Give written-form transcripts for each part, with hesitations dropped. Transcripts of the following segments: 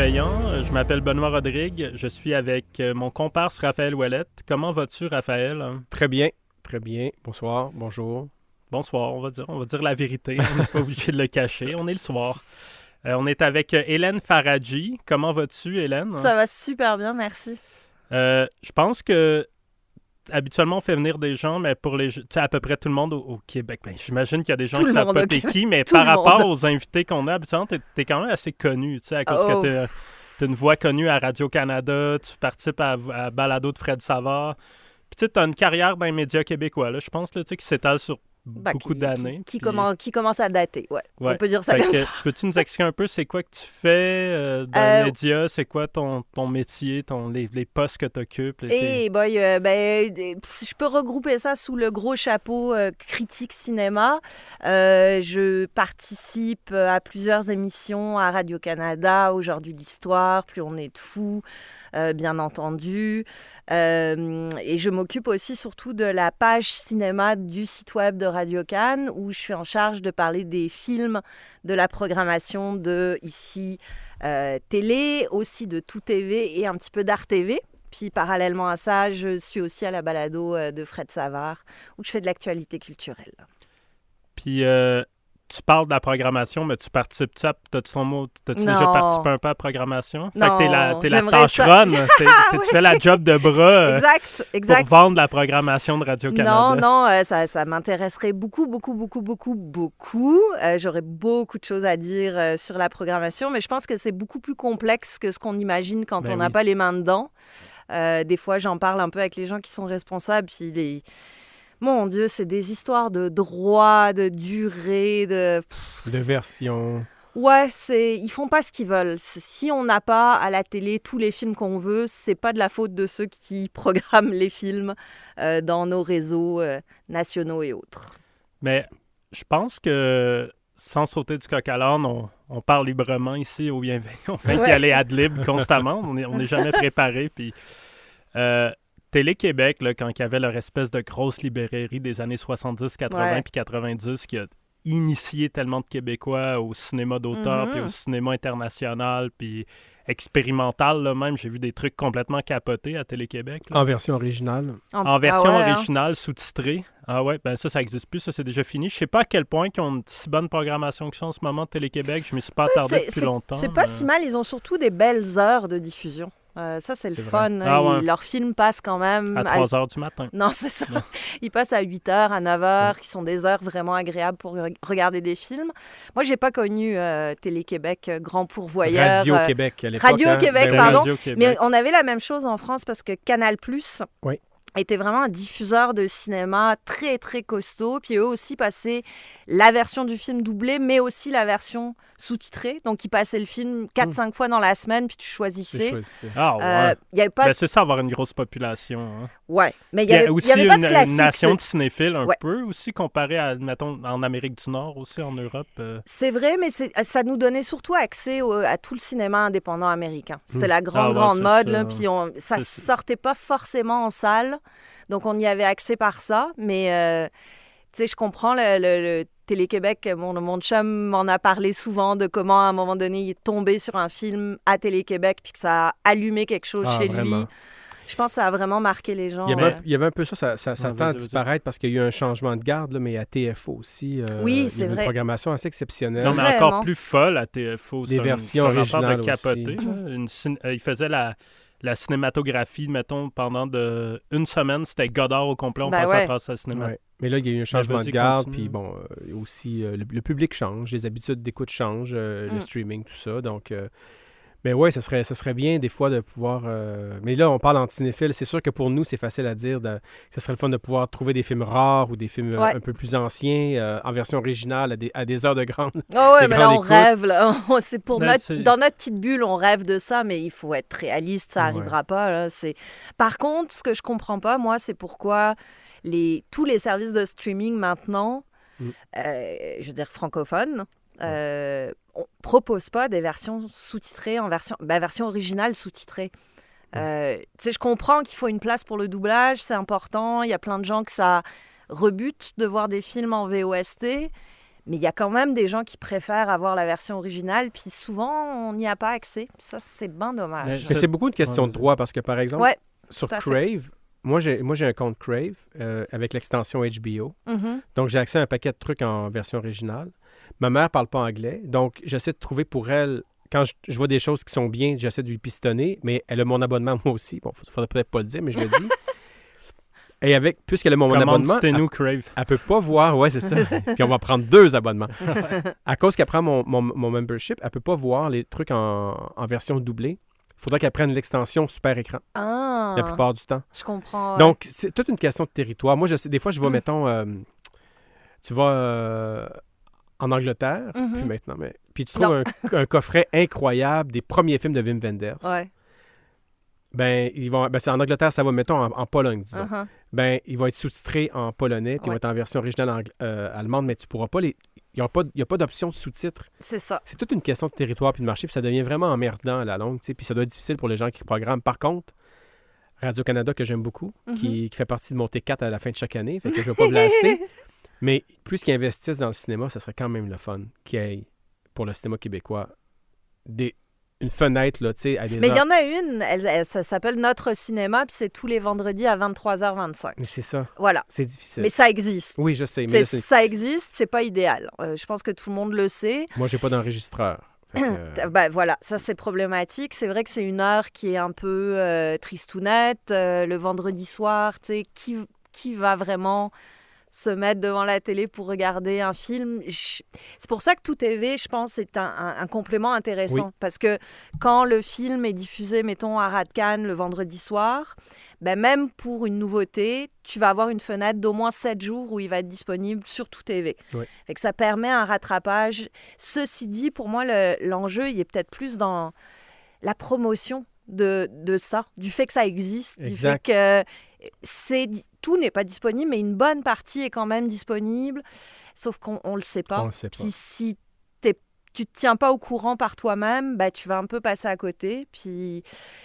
bienveillant. Je m'appelle Benoît Rodrigue. Je suis avec mon comparse Raphaël Ouellette. Comment vas-tu, Raphaël? Très bien, très bien. Bonsoir, bonjour. Bonsoir, on va dire la vérité. On n'est pas obligé de le cacher. On est le soir. On est avec Hélène Faradji. Comment vas-tu, Hélène? Ça va super bien, merci. Je pense que habituellement, on fait venir des gens, mais pour les, tu sais, à peu près tout le monde au Québec. Ben, j'imagine qu'il y a des gens qui ne savent pas t'es qui, mais par rapport aux invités qu'on a, habituellement, t'es quand même assez connu, tu sais, à cause que t'as une voix connue à Radio-Canada, tu participes à Balado de Fred Savard. Puis tu sais, t'as une carrière dans les médias québécois, là, je pense, là, tu sais, qui s'étale sur beaucoup d'années. Qui commence à dater, ouais. On peut dire ça comme ça. Peux-tu nous expliquer un peu c'est quoi que tu fais dans les médias? C'est quoi ton métier, les postes que tu occupes? Je peux regrouper ça sous le gros chapeau critique cinéma. Je participe à plusieurs émissions à Radio-Canada, Aujourd'hui l'Histoire, Plus on est de fous, bien entendu. Et je m'occupe aussi surtout de la page cinéma du site web de Radio-Can, où je suis en charge de parler des films, de la programmation de ici télé, aussi de Tout TV et un petit peu d'Art TV. Puis parallèlement à ça, je suis aussi à la balado de Fred Savard, où je fais de l'actualité culturelle. Puis tu parles de la programmation, mais tu participes, t'as-tu déjà participé un peu à la programmation? Non, fait que t'es la tâcheronne, tu fais la job de bras exact. Pour vendre la programmation de Radio-Canada. Non, ça m'intéresserait beaucoup. J'aurais beaucoup de choses à dire sur la programmation, mais je pense que c'est beaucoup plus complexe que ce qu'on imagine quand on n'a pas les mains dedans. Des fois, j'en parle un peu avec les gens qui sont responsables, puis mon Dieu, c'est des histoires de droit, de durée, de version. Ouais, ils font pas ce qu'ils veulent. Si on n'a pas à la télé tous les films qu'on veut, c'est pas de la faute de ceux qui programment les films dans nos réseaux nationaux et autres. Mais je pense que sans sauter du coq à l'âne, on parle librement ici au Bienveillant. On fait qu'il y a les ad-libs constamment. On n'est jamais préparé. Puis Télé-Québec, là, quand il y avait leur espèce de grosse librairie des années 70, 80 puis 90 qui a initié tellement de Québécois au cinéma d'auteur puis au cinéma international puis expérimental, là, même. J'ai vu des trucs complètement capotés à Télé-Québec. Là. En version originale. En version originale, sous-titrée. Ah ouais, ben ça n'existe plus, ça c'est déjà fini. Je sais pas à quel point ils ont une si bonne programmation que ça en ce moment de Télé-Québec. Je me suis pas attardé depuis longtemps. C'est pas si mal, ils ont surtout des belles heures de diffusion. Ça, c'est le fun. Leurs films passent quand même... À 3 heures du matin. Non, c'est ça. Non. Ils passent à 8 heures, à 9 heures, qui sont des heures vraiment agréables pour regarder des films. Moi, j'ai pas connu Télé-Québec, grand pourvoyeur. Radio-Québec à l'époque. Radio-Québec, pardon. Radio-Québec. Mais on avait la même chose en France parce que Canal+, oui, était vraiment un diffuseur de cinéma très, très costaud. Puis eux aussi passaient la version du film doublée, mais aussi la version sous-titrée. Donc, ils passaient le film 4-5 fois dans la semaine, puis tu choisissais. Ah ouais. Y avait pas... c'est ça, avoir une grosse population. Hein. Ouais, mais il y avait pas de classique. Une nation de cinéphiles un peu aussi, comparé à, mettons, en Amérique du Nord aussi, en Europe. C'est vrai, mais ça nous donnait surtout accès à tout le cinéma indépendant américain. C'était la grande mode, là, puis ça sortait pas forcément en salle. Donc, on y avait accès par ça, mais tu sais, je comprends le Télé-Québec. Mon chum m'en a parlé souvent de comment, à un moment donné, il est tombé sur un film à Télé-Québec puis que ça a allumé quelque chose chez vraiment. lui. Je pense que ça a vraiment marqué les gens. Il y avait un peu ça tend à disparaître parce qu'il y a eu un changement de garde, là, mais à TFO aussi, oui, c'est il y a vrai. une programmation assez exceptionnelle. Non, mais encore plus folle à TFO. Des versions originales aussi. Il faisait la cinématographie, mettons, pendant une semaine, c'était Godard au complet, on passait à travers le cinéma. Ouais. Mais là, il y a eu un changement de garde, puis bon, aussi, le public change, les habitudes d'écoute changent, le streaming, tout ça, donc... mais oui, ça serait bien des fois de pouvoir... Mais là, on parle en cinéphile. C'est sûr que pour nous, c'est facile à dire. Ce serait le fun de pouvoir trouver des films rares ou des films un peu plus anciens en version originale à des heures de grande mais là, on rêve. Là. C'est dans notre petite bulle, on rêve de ça, mais il faut être réaliste. Ça n'arrivera pas. Là. Par contre, ce que je comprends pas, moi, c'est pourquoi tous les services de streaming maintenant, je veux dire francophones, on propose pas des versions sous-titrées en version originale sous-titrée. Tu sais, je comprends qu'il faut une place pour le doublage, c'est important. Il y a plein de gens que ça rebute de voir des films en VOST. Mais il y a quand même des gens qui préfèrent avoir la version originale, puis souvent, on n'y a pas accès. Ça, c'est bien dommage. Mais c'est beaucoup une question de droit, parce que, par exemple, sur Crave, moi j'ai un compte Crave avec l'extension HBO. Mm-hmm. Donc, j'ai accès à un paquet de trucs en version originale. Ma mère ne parle pas anglais, donc j'essaie de trouver pour elle... Quand je vois des choses qui sont bien, j'essaie de lui pistonner, mais elle a mon abonnement, moi aussi. Bon, il ne faudrait peut-être pas le dire, mais je le dis. Et puisqu'elle a mon abonnement, Crave. Elle peut pas voir, ouais, c'est ça. Puis on va prendre 2 abonnements. À cause qu'elle prend mon membership, elle peut pas voir les trucs en version doublée. Il faudrait qu'elle prenne l'extension super écran. La plupart du temps. Je comprends. Ouais. Donc, c'est toute une question de territoire. Moi, des fois, je vais, mettons, tu vas en Angleterre, puis maintenant, puis tu trouves un coffret incroyable des premiers films de Wim Wenders. Ouais. C'est en Angleterre, ça va, mettons, en Pologne, disons. Il va être sous-titré en polonais, puis il va être en version originale allemande, mais tu pourras pas il n'y a pas d'option de sous-titres. C'est ça. C'est toute une question de territoire puis de marché, puis ça devient vraiment emmerdant à la longue, tu sais, puis ça doit être difficile pour les gens qui programment. Par contre, Radio-Canada, que j'aime beaucoup, qui fait partie de mon T4 à la fin de chaque année, fait que je ne vais pas blaster, mais plus qu'ils investissent dans le cinéma, ça serait quand même le fun qu'il y ait, pour le cinéma québécois, une fenêtre, là, tu sais, à des Mais il y en a une, ça s'appelle Notre Cinéma, puis c'est tous les vendredis à 23h25. Mais c'est ça. Voilà. C'est difficile. Mais ça existe. Oui, je sais. Mais ça existe, c'est pas idéal. Je pense que tout le monde le sait. Moi, j'ai pas d'enregistreur. Voilà, ça c'est problématique. C'est vrai que c'est une heure qui est un peu tristounette. Le vendredi soir, tu sais, qui va vraiment se mettre devant la télé pour regarder un film. C'est pour ça que Tout TV, je pense, est un complément intéressant. Oui. Parce que quand le film est diffusé, mettons, à Radcan le vendredi soir, même pour une nouveauté, tu vas avoir une fenêtre d'au moins 7 jours où il va être disponible sur Tout TV. Oui. Fait que ça permet un rattrapage. Ceci dit, pour moi, l'enjeu, il est peut-être plus dans la promotion de ça, du fait que ça existe, exact. Du fait que tout n'est pas disponible, mais une bonne partie est quand même disponible, sauf qu'on ne le sait pas. On le sait pas. Puis si tu ne te tiens pas au courant par toi-même, tu vas un peu passer à côté. Puis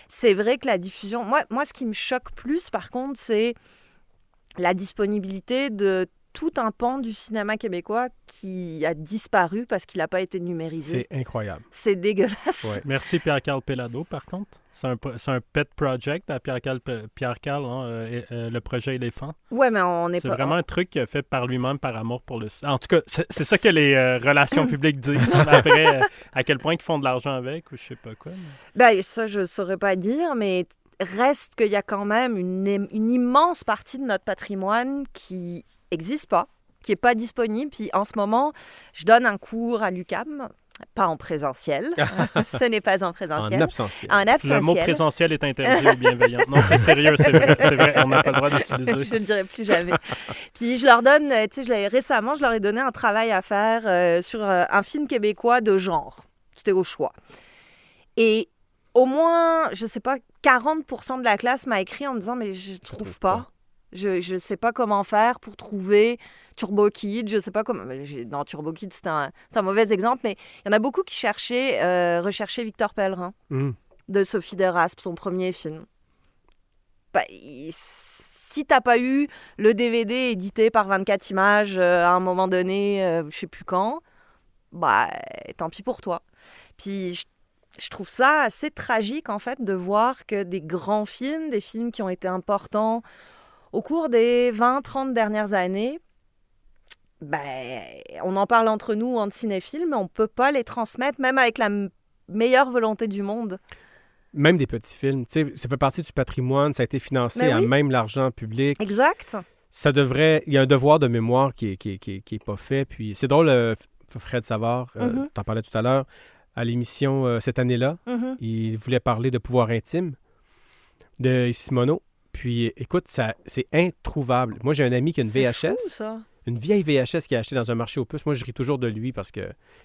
c'est vrai que la diffusion... Moi, ce qui me choque plus, par contre, c'est la disponibilité de tout un pan du cinéma québécois qui a disparu parce qu'il n'a pas été numérisé. C'est incroyable. C'est dégueulasse. Ouais. Merci Pierre-Carl Pelado, par contre. C'est un pet project à Pierre-Carl, le projet Éléphant. Ouais, mais on n'est pas... C'est vraiment un truc fait par lui-même, par amour pour le... En tout cas, c'est ça que les relations publiques disent. Après, à quel point ils font de l'argent avec, ou je sais pas quoi. Mais... ça, je saurais pas dire, mais reste qu'il y a quand même une immense partie de notre patrimoine qui n'existe pas, qui n'est pas disponible. Puis en ce moment, je donne un cours à l'UQAM, pas en présentiel. Ce n'est pas en présentiel. En absentiel. Le mot présentiel est interdit aux bienveillants. Non, c'est sérieux, c'est vrai. On n'a pas le droit d'utiliser. Je ne dirai plus jamais. Puis je leur donne, récemment, je leur ai donné un travail à faire sur un film québécois de genre. C'était au choix. Et au moins, je ne sais pas, 40% de la classe m'a écrit en me disant « Mais je ne trouve pas. Je ne sais pas comment faire pour trouver Turbo Kid. Je ne sais pas comment... » Non, Turbo Kid, c'est un mauvais exemple, mais il y en a beaucoup qui recherchaient Victor Pellerin de Sophie Deraspe, son premier film. Si tu n'as pas eu le DVD édité par 24 images à un moment donné, je ne sais plus quand, tant pis pour toi. Puis je trouve ça assez tragique, en fait, de voir que des grands films, des films qui ont été importants au cours des 20-30 dernières années, on en parle entre nous, entre cinéphiles, mais on ne peut pas les transmettre, même avec la meilleure volonté du monde. Même des petits films, tu sais, ça fait partie du patrimoine, ça a été financé à même l'argent public. Exact. Ça devrait... Il y a un devoir de mémoire qui est pas fait. Puis c'est drôle, Fred Savard, t'en parlais tout à l'heure, à l'émission cette année-là, il voulait parler de Pouvoir intime de Yves Simoneau. Puis, écoute, c'est introuvable. Moi, j'ai un ami qui a une VHS. C'est fou, ça. Une vieille VHS qu'il a achetée dans un marché aux puces. Moi, je ris toujours de lui parce que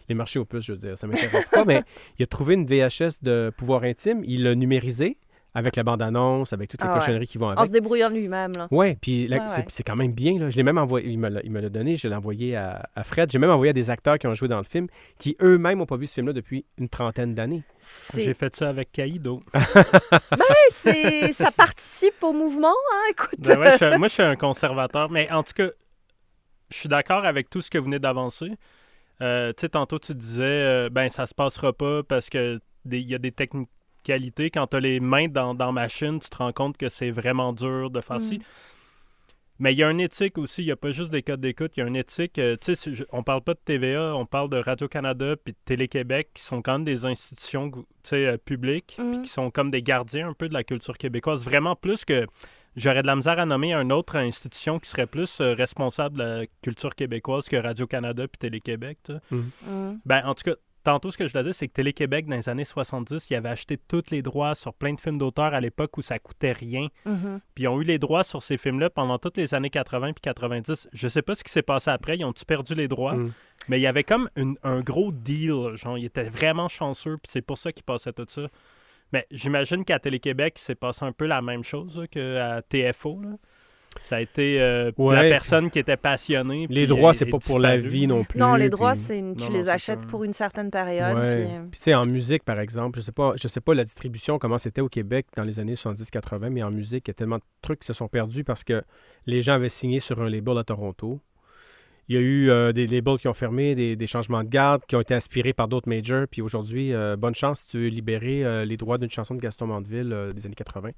les marchés aux puces, je veux dire, ça ne m'intéresse pas. Mais il a trouvé une VHS de Pouvoir intime. Il l'a numérisée avec la bande-annonce, avec toutes les cochonneries qui vont avec. En se débrouillant de lui-même. Oui, puis là, c'est quand même bien. Là. Je l'ai même envoyé, il me l'a donné, je l'ai envoyé à Fred. J'ai même envoyé à des acteurs qui ont joué dans le film, qui eux-mêmes n'ont pas vu ce film-là depuis une trentaine d'années. J'ai fait ça avec Caïdo. Ça participe au mouvement, hein, écoute. Moi, je suis un conservateur, mais en tout cas, je suis d'accord avec tout ce que vous venez d'avancer. Tu sais, tantôt, tu disais, ça se passera pas parce que il y a des technicalités. Quand tu as les mains dans la machine, tu te rends compte que c'est vraiment dur de faire ci. Mais il y a une éthique aussi. Il n'y a pas juste des codes d'écoute. Il y a une éthique. Tu sais, on parle pas de TVA, on parle de Radio-Canada puis de Télé-Québec, qui sont quand même des institutions publiques, puis qui sont comme des gardiens un peu de la culture québécoise. Vraiment plus que... J'aurais de la misère à nommer une autre institution qui serait plus responsable de la culture québécoise que Radio-Canada puis Télé-Québec. Ben, en tout cas, tantôt, ce que je voulais dire, c'est que Télé-Québec, dans les années 70, ils avaient acheté tous les droits sur plein de films d'auteur à l'époque où ça coûtait rien. Puis ils ont eu les droits sur ces films-là pendant toutes les années 80 puis 90. Je sais pas ce qui s'est passé après. Ils ont-tu perdu les droits? Mais il y avait comme un gros deal. Genre, ils étaient vraiment chanceux, puis c'est pour ça qu'ils passaient tout ça. Mais j'imagine qu'à Télé-Québec, il s'est passé un peu la même chose qu'à TFO. Là. Ça a été la personne qui était passionnée. Les droits, c'est pas pour la vie non plus. Non, les droits, tu les achètes pour une certaine période. Puis tu sais, en musique, par exemple, je sais pas la distribution, comment c'était au Québec dans les années 70-80, mais en musique, il y a tellement de trucs qui se sont perdus parce que les gens avaient signé sur un label à Toronto. Il y a eu des labels qui ont fermé, des changements de garde qui ont été aspirés par d'autres majors. Puis aujourd'hui, bonne chance si tu veux libérer les droits d'une chanson de Gaston Mandeville des années 80.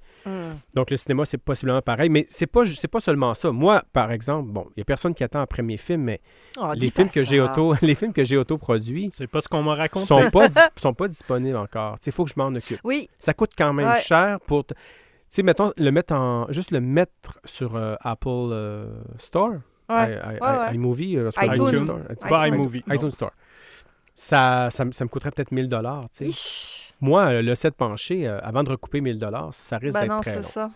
Donc le cinéma, c'est possiblement pareil. Mais c'est pas seulement ça. Moi, par exemple, bon, il n'y a personne qui attend un premier film, mais les films que j'ai auto-produits... C'est pas ce qu'on m'a raconté. sont pas disponibles encore. Il faut que je m'en occupe. Oui. Ça coûte quand même cher pour... Tu sais, mettons, le mettre sur Apple Store... iMovie, iTunes Store. Pas iMovie. iTunes Store. Ça me coûterait peut-être 1 000 $. Moi, le set penché, avant de recouper 1 000 $, ça risque d'être très long.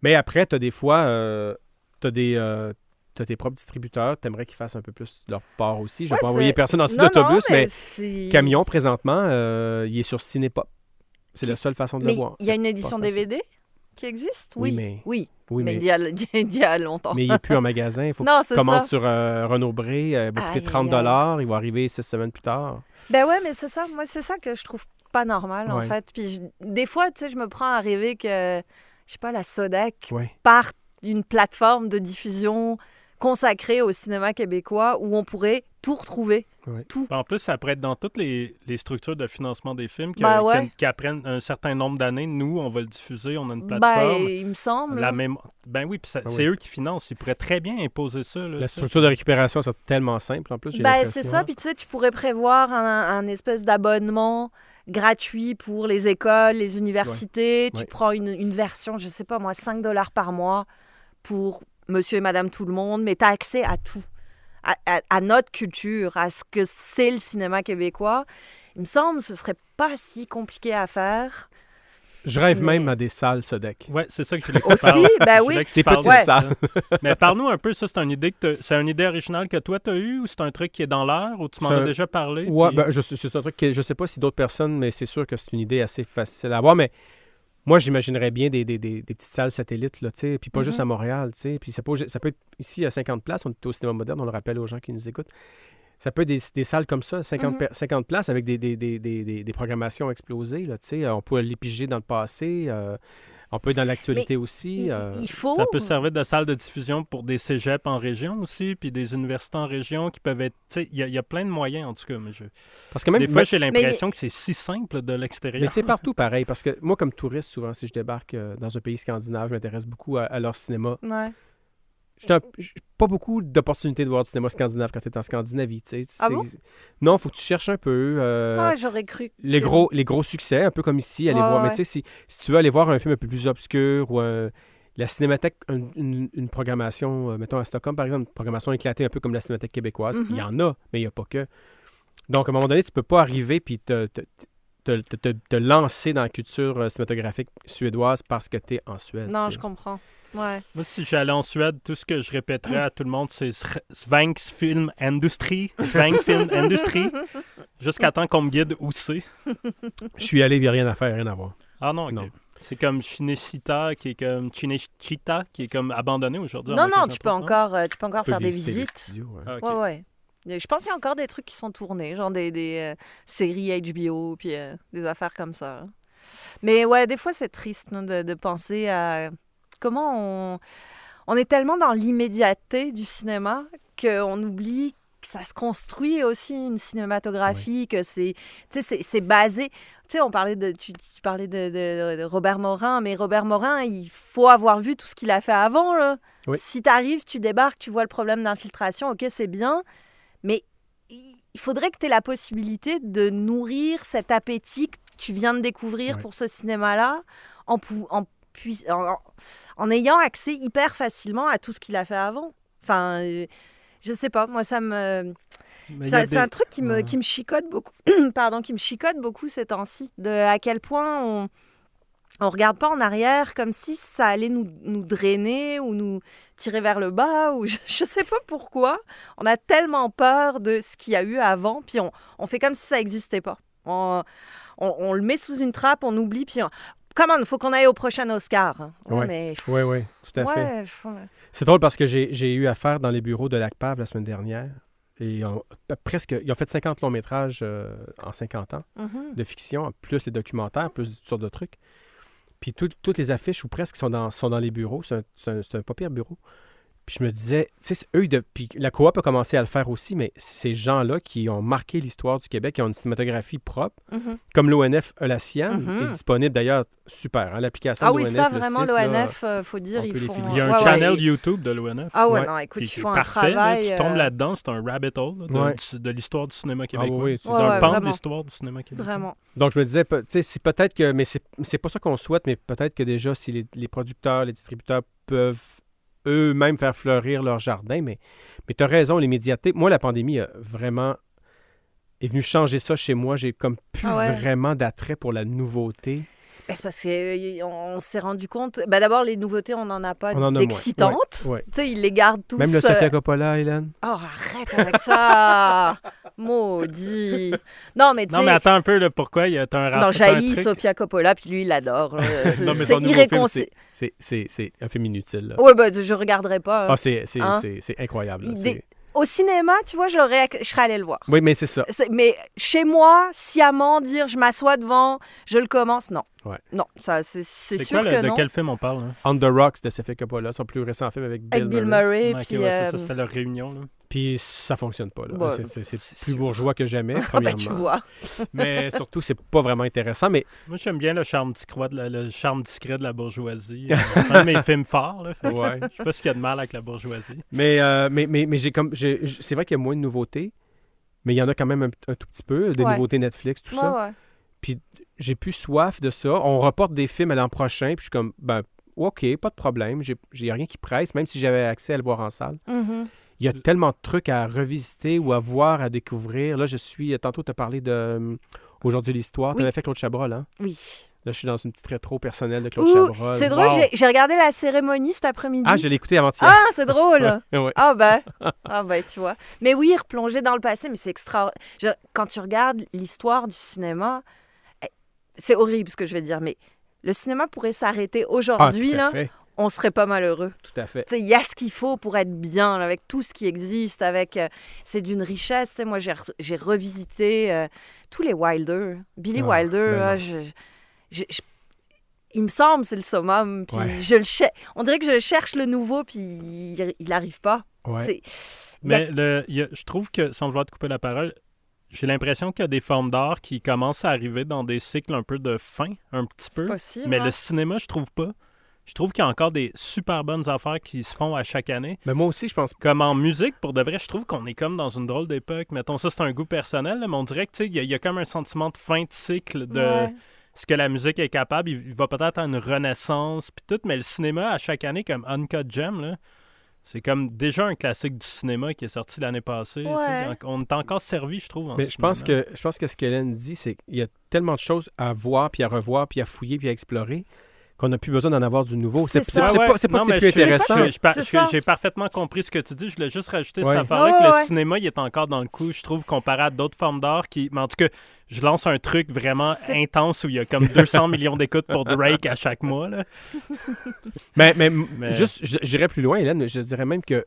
Mais après, tu as des fois, t'as tes propres distributeurs, tu aimerais qu'ils fassent un peu plus leur part aussi. Je ne vais pas envoyer personne en dessous d'autobus, mais Camion, présentement, il est sur Cinépop. C'est la seule façon de le voir. Il y a une édition DVD qui existe? Oui, mais il y a longtemps. Mais il n'est plus en magasin. Il faut que tu commandes sur Renaud-Bré. Il va coûter 30 $. Il va arriver 6 semaines plus tard. Ben ouais, mais c'est ça. Moi, c'est ça que je trouve pas normal, en fait. Puis des fois, tu sais, je me prends à rêver que, je sais pas, la Sodec parte d'une plateforme de diffusion consacrée au cinéma québécois où on pourrait tout retrouver. Tout. En plus, ça pourrait être dans toutes les structures de financement des films qui apprennent un certain nombre d'années. Nous, on va le diffuser, on a une plateforme. Il me semble. Oui, puis c'est eux qui financent. Ils pourraient très bien imposer ça. Là, la structure de récupération, c'est tellement simple. En plus, c'est ça. Puis tu sais, tu pourrais prévoir un espèce d'abonnement gratuit pour les écoles, les universités. Tu prends une version, je sais pas moi, 5 $ par mois pour monsieur et madame tout le monde, mais tu as accès à tout. À notre culture, à ce que c'est le cinéma québécois. Il me semble que ce serait pas si compliqué à faire. Je rêve même à des salles Sodec. Oui, c'est ça que je voulais que tu parles. Aussi, ben oui. Des petites salles. Mais parle-nous un peu, ça, c'est une idée originale que toi, tu as eue ou c'est un truc qui est dans l'air ou tu m'en as déjà parlé? Oui, c'est un truc que je sais pas si d'autres personnes, mais c'est sûr que c'est une idée assez facile à avoir, mais moi, j'imaginerais bien des petites salles satellites, là, tu sais, puis pas juste à Montréal, tu sais, puis ça peut être ici à 50 places, on est au cinéma moderne, on le rappelle aux gens qui nous écoutent. Ça peut être des salles comme ça, 50 places avec des programmations explosées, là, tu sais, on peut les piger dans le passé, on peut être dans l'actualité aussi. Il faut... Ça peut servir de salle de diffusion pour des cégeps en région aussi, puis des universités en région qui peuvent être... Tu sais, il y a plein de moyens, en tout cas. Mais parce que même, des fois, j'ai l'impression que c'est si simple de l'extérieur. Mais c'est partout pareil, parce que moi, comme touriste, souvent, si je débarque dans un pays scandinave, je m'intéresse beaucoup à leur cinéma. Ouais. J'ai pas beaucoup d'opportunités de voir du cinéma scandinave quand tu es en Scandinavie. Tu sais, bon? Non, il faut que tu cherches un peu. J'aurais cru. Les gros succès, un peu comme ici, aller voir. Mais tu sais, si tu veux aller voir un film un peu plus obscur ou la Cinémathèque, une programmation, mettons à Stockholm par exemple, une programmation éclatée un peu comme la Cinémathèque québécoise, il y en a, mais il n'y a pas que. Donc à un moment donné, tu peux pas arriver puis te lancer dans la culture cinématographique suédoise parce que tu es en Suède. Non, je comprends. Ouais. Moi, si j'allais en Suède, tout ce que je répéterais à tout le monde, c'est Svensk Film Industry. Svensk Film Industry. Jusqu'à temps qu'on me guide où c'est. Je suis allé, il n'y a rien à faire, rien à voir. Ah non, OK. Non. C'est comme Cinecittà, qui est comme Cinecittà, qui est comme abandonné aujourd'hui. Non, tu peux encore faire des visites. Studios, ouais. Je pense qu'il y a encore des trucs qui sont tournés, genre des séries HBO, puis des affaires comme ça. Mais ouais, des fois, c'est triste de penser à... Comment on est tellement dans l'immédiateté du cinéma qu'on oublie ça se construit aussi une cinématographie, que c'est basé. Tu sais, tu parlais de Robert Morin, mais Robert Morin, il faut avoir vu tout ce qu'il a fait avant. Là. Oui. Si tu arrives, tu débarques, tu vois le problème d'infiltration, ok, c'est bien, mais il faudrait que tu aies la possibilité de nourrir cet appétit que tu viens de découvrir pour ce cinéma-là en ayant accès hyper facilement à tout ce qu'il a fait avant. Enfin, je sais pas, moi, c'est un truc qui me chicote beaucoup, qui me chicote beaucoup ces temps-ci, à quel point on regarde pas en arrière comme si ça allait nous drainer ou nous tirer vers le bas, ou je sais pas pourquoi. On a tellement peur de ce qu'il y a eu avant, puis on fait comme si ça n'existait pas. On le met sous une trappe, on oublie, puis comment il faut qu'on aille au prochain Oscar. Hein. Oui, tout à fait. C'est drôle parce que j'ai eu affaire dans les bureaux de l'ACPAV la semaine dernière. Et ils ont fait 50 longs métrages en 50 ans de fiction, plus les documentaires, plus toutes sortes de trucs. Puis toutes les affiches, ou presque, sont dans les bureaux. C'est un pas pire bureau. Puis je me disais, tu sais, puis la coop a commencé à le faire aussi, mais ces gens-là qui ont marqué l'histoire du Québec, qui ont une cinématographie propre, comme l'ONF a la sienne, est disponible d'ailleurs, super, hein, l'application de l'ONF. Ah oui, ça, vraiment, l'ONF, il faut dire, ils font... Il y a un channel YouTube de l'ONF. Ah ouais, non, écoute, ils font un travail... Là, tu tombes là-dedans, c'est un rabbit hole de l'histoire du cinéma québécois. Ah oui, c'est un pan de l'histoire du cinéma québécois. Vraiment. Donc, je me disais, tu sais, c'est peut-être que... Mais c'est pas ça qu'on souhaite, mais peut-être que déjà, si les producteurs, les distributeurs peuvent eux-mêmes faire fleurir leur jardin, mais tu as raison, l'immédiateté. Moi, la pandémie est venue changer ça chez moi. J'ai comme plus vraiment d'attrait pour la nouveauté. Ben, c'est parce qu'on s'est rendu compte... Ben, d'abord, les nouveautés, on n'en a pas d'excitantes. Ouais. Tu sais, ils les gardent tous... Même le Sofia Coppola, Hélène. Oh, arrête avec ça! Maudit! Non, mais tu sais... Non, mais attends un peu, là, pourquoi? Il y a un rapport. Non, j'haïs Sofia Coppola, puis lui, il l'adore. C'est irréconciliable. C'est un film inutile. Là. Oui, ben, je regarderai pas. Ah, c'est incroyable. Là, Au cinéma, tu vois, je serais allée le voir. Oui, mais c'est ça. Mais chez moi, sciemment, dire je m'assois devant, je le commence, non. Ouais. Non, ça, c'est sûr que non. De quel film on parle? Hein? On the Rocks de Sofia Coppola, son plus récent film avec Bill Murray. Okay, c'est ça, c'était leur réunion. Là. Puis ça fonctionne pas. Là. Bah, c'est plus bourgeois que jamais, premièrement. Tu vois. Mais surtout, c'est pas vraiment intéressant. Mais... Moi, j'aime bien le charme discret de la bourgeoisie. C'est un de mes films forts. Là, je sais pas ce qu'il y a de mal avec la bourgeoisie. Mais c'est vrai qu'il y a moins de nouveautés, mais il y en a quand même un tout petit peu, des nouveautés Netflix, tout ça. Ouais. Puis j'ai plus soif de ça. On reporte des films à l'an prochain, puis je suis comme, OK, pas de problème. J'ai rien qui presse, même si j'avais accès à le voir en salle. Mm-hmm. Il y a tellement de trucs à revisiter ou à voir, à découvrir. Là, tantôt, tu as parlé de Aujourd'hui l'Histoire. Tu avais fait Claude Chabrol, hein? Oui. Là, je suis dans une petite rétro personnelle de Claude Chabrol. C'est drôle, j'ai regardé la cérémonie cet après-midi. Ah, je l'ai écouté avant-hier. Ah, c'est drôle. Ouais. Ah, ben, tu vois. Mais oui, replonger dans le passé, mais c'est extraordinaire. Quand tu regardes l'histoire du cinéma, c'est horrible ce que je vais dire, mais le cinéma pourrait s'arrêter aujourd'hui, là. On serait pas malheureux. Tout à fait. Il y a ce qu'il faut pour être bien, là, avec tout ce qui existe, c'est d'une richesse. Moi, j'ai revisité tous les Wilder. Billy Wilder, il me semble, c'est le summum. Puis on dirait que je cherche le nouveau, puis il n'arrive pas. Ouais. Je trouve que, sans vouloir te couper la parole, j'ai l'impression qu'il y a des formes d'art qui commencent à arriver dans des cycles un peu de fin, un petit peu. C'est possible. Mais le cinéma, je trouve pas. Je trouve qu'il y a encore des super bonnes affaires qui se font à chaque année. Mais moi aussi, je pense... Comme en musique, pour de vrai, je trouve qu'on est comme dans une drôle d'époque. Mettons, ça, c'est un goût personnel, là, mais on dirait qu'il y a comme un sentiment de fin de cycle de ce que la musique est capable. Il va peut-être à une renaissance, puis tout, mais le cinéma, à chaque année, comme Uncut Gem, là, c'est comme déjà un classique du cinéma qui est sorti l'année passée. On est encore servi, je trouve, mais je pense que ce qu'Hélène dit, c'est qu'il y a tellement de choses à voir, puis à revoir, puis à fouiller, puis à explorer, qu'on n'a plus besoin d'en avoir du nouveau. C'est pas que c'est plus intéressant. J'ai parfaitement compris ce que tu dis. Je voulais juste rajouter cette affaire-là que le cinéma, il est encore dans le coup, je trouve, comparé à d'autres formes d'art qui... Mais en tout cas, je lance un truc vraiment intense où il y a comme 200 millions d'écoutes pour Drake à chaque mois. Là. mais juste, j'irais plus loin, Hélène. Je dirais même que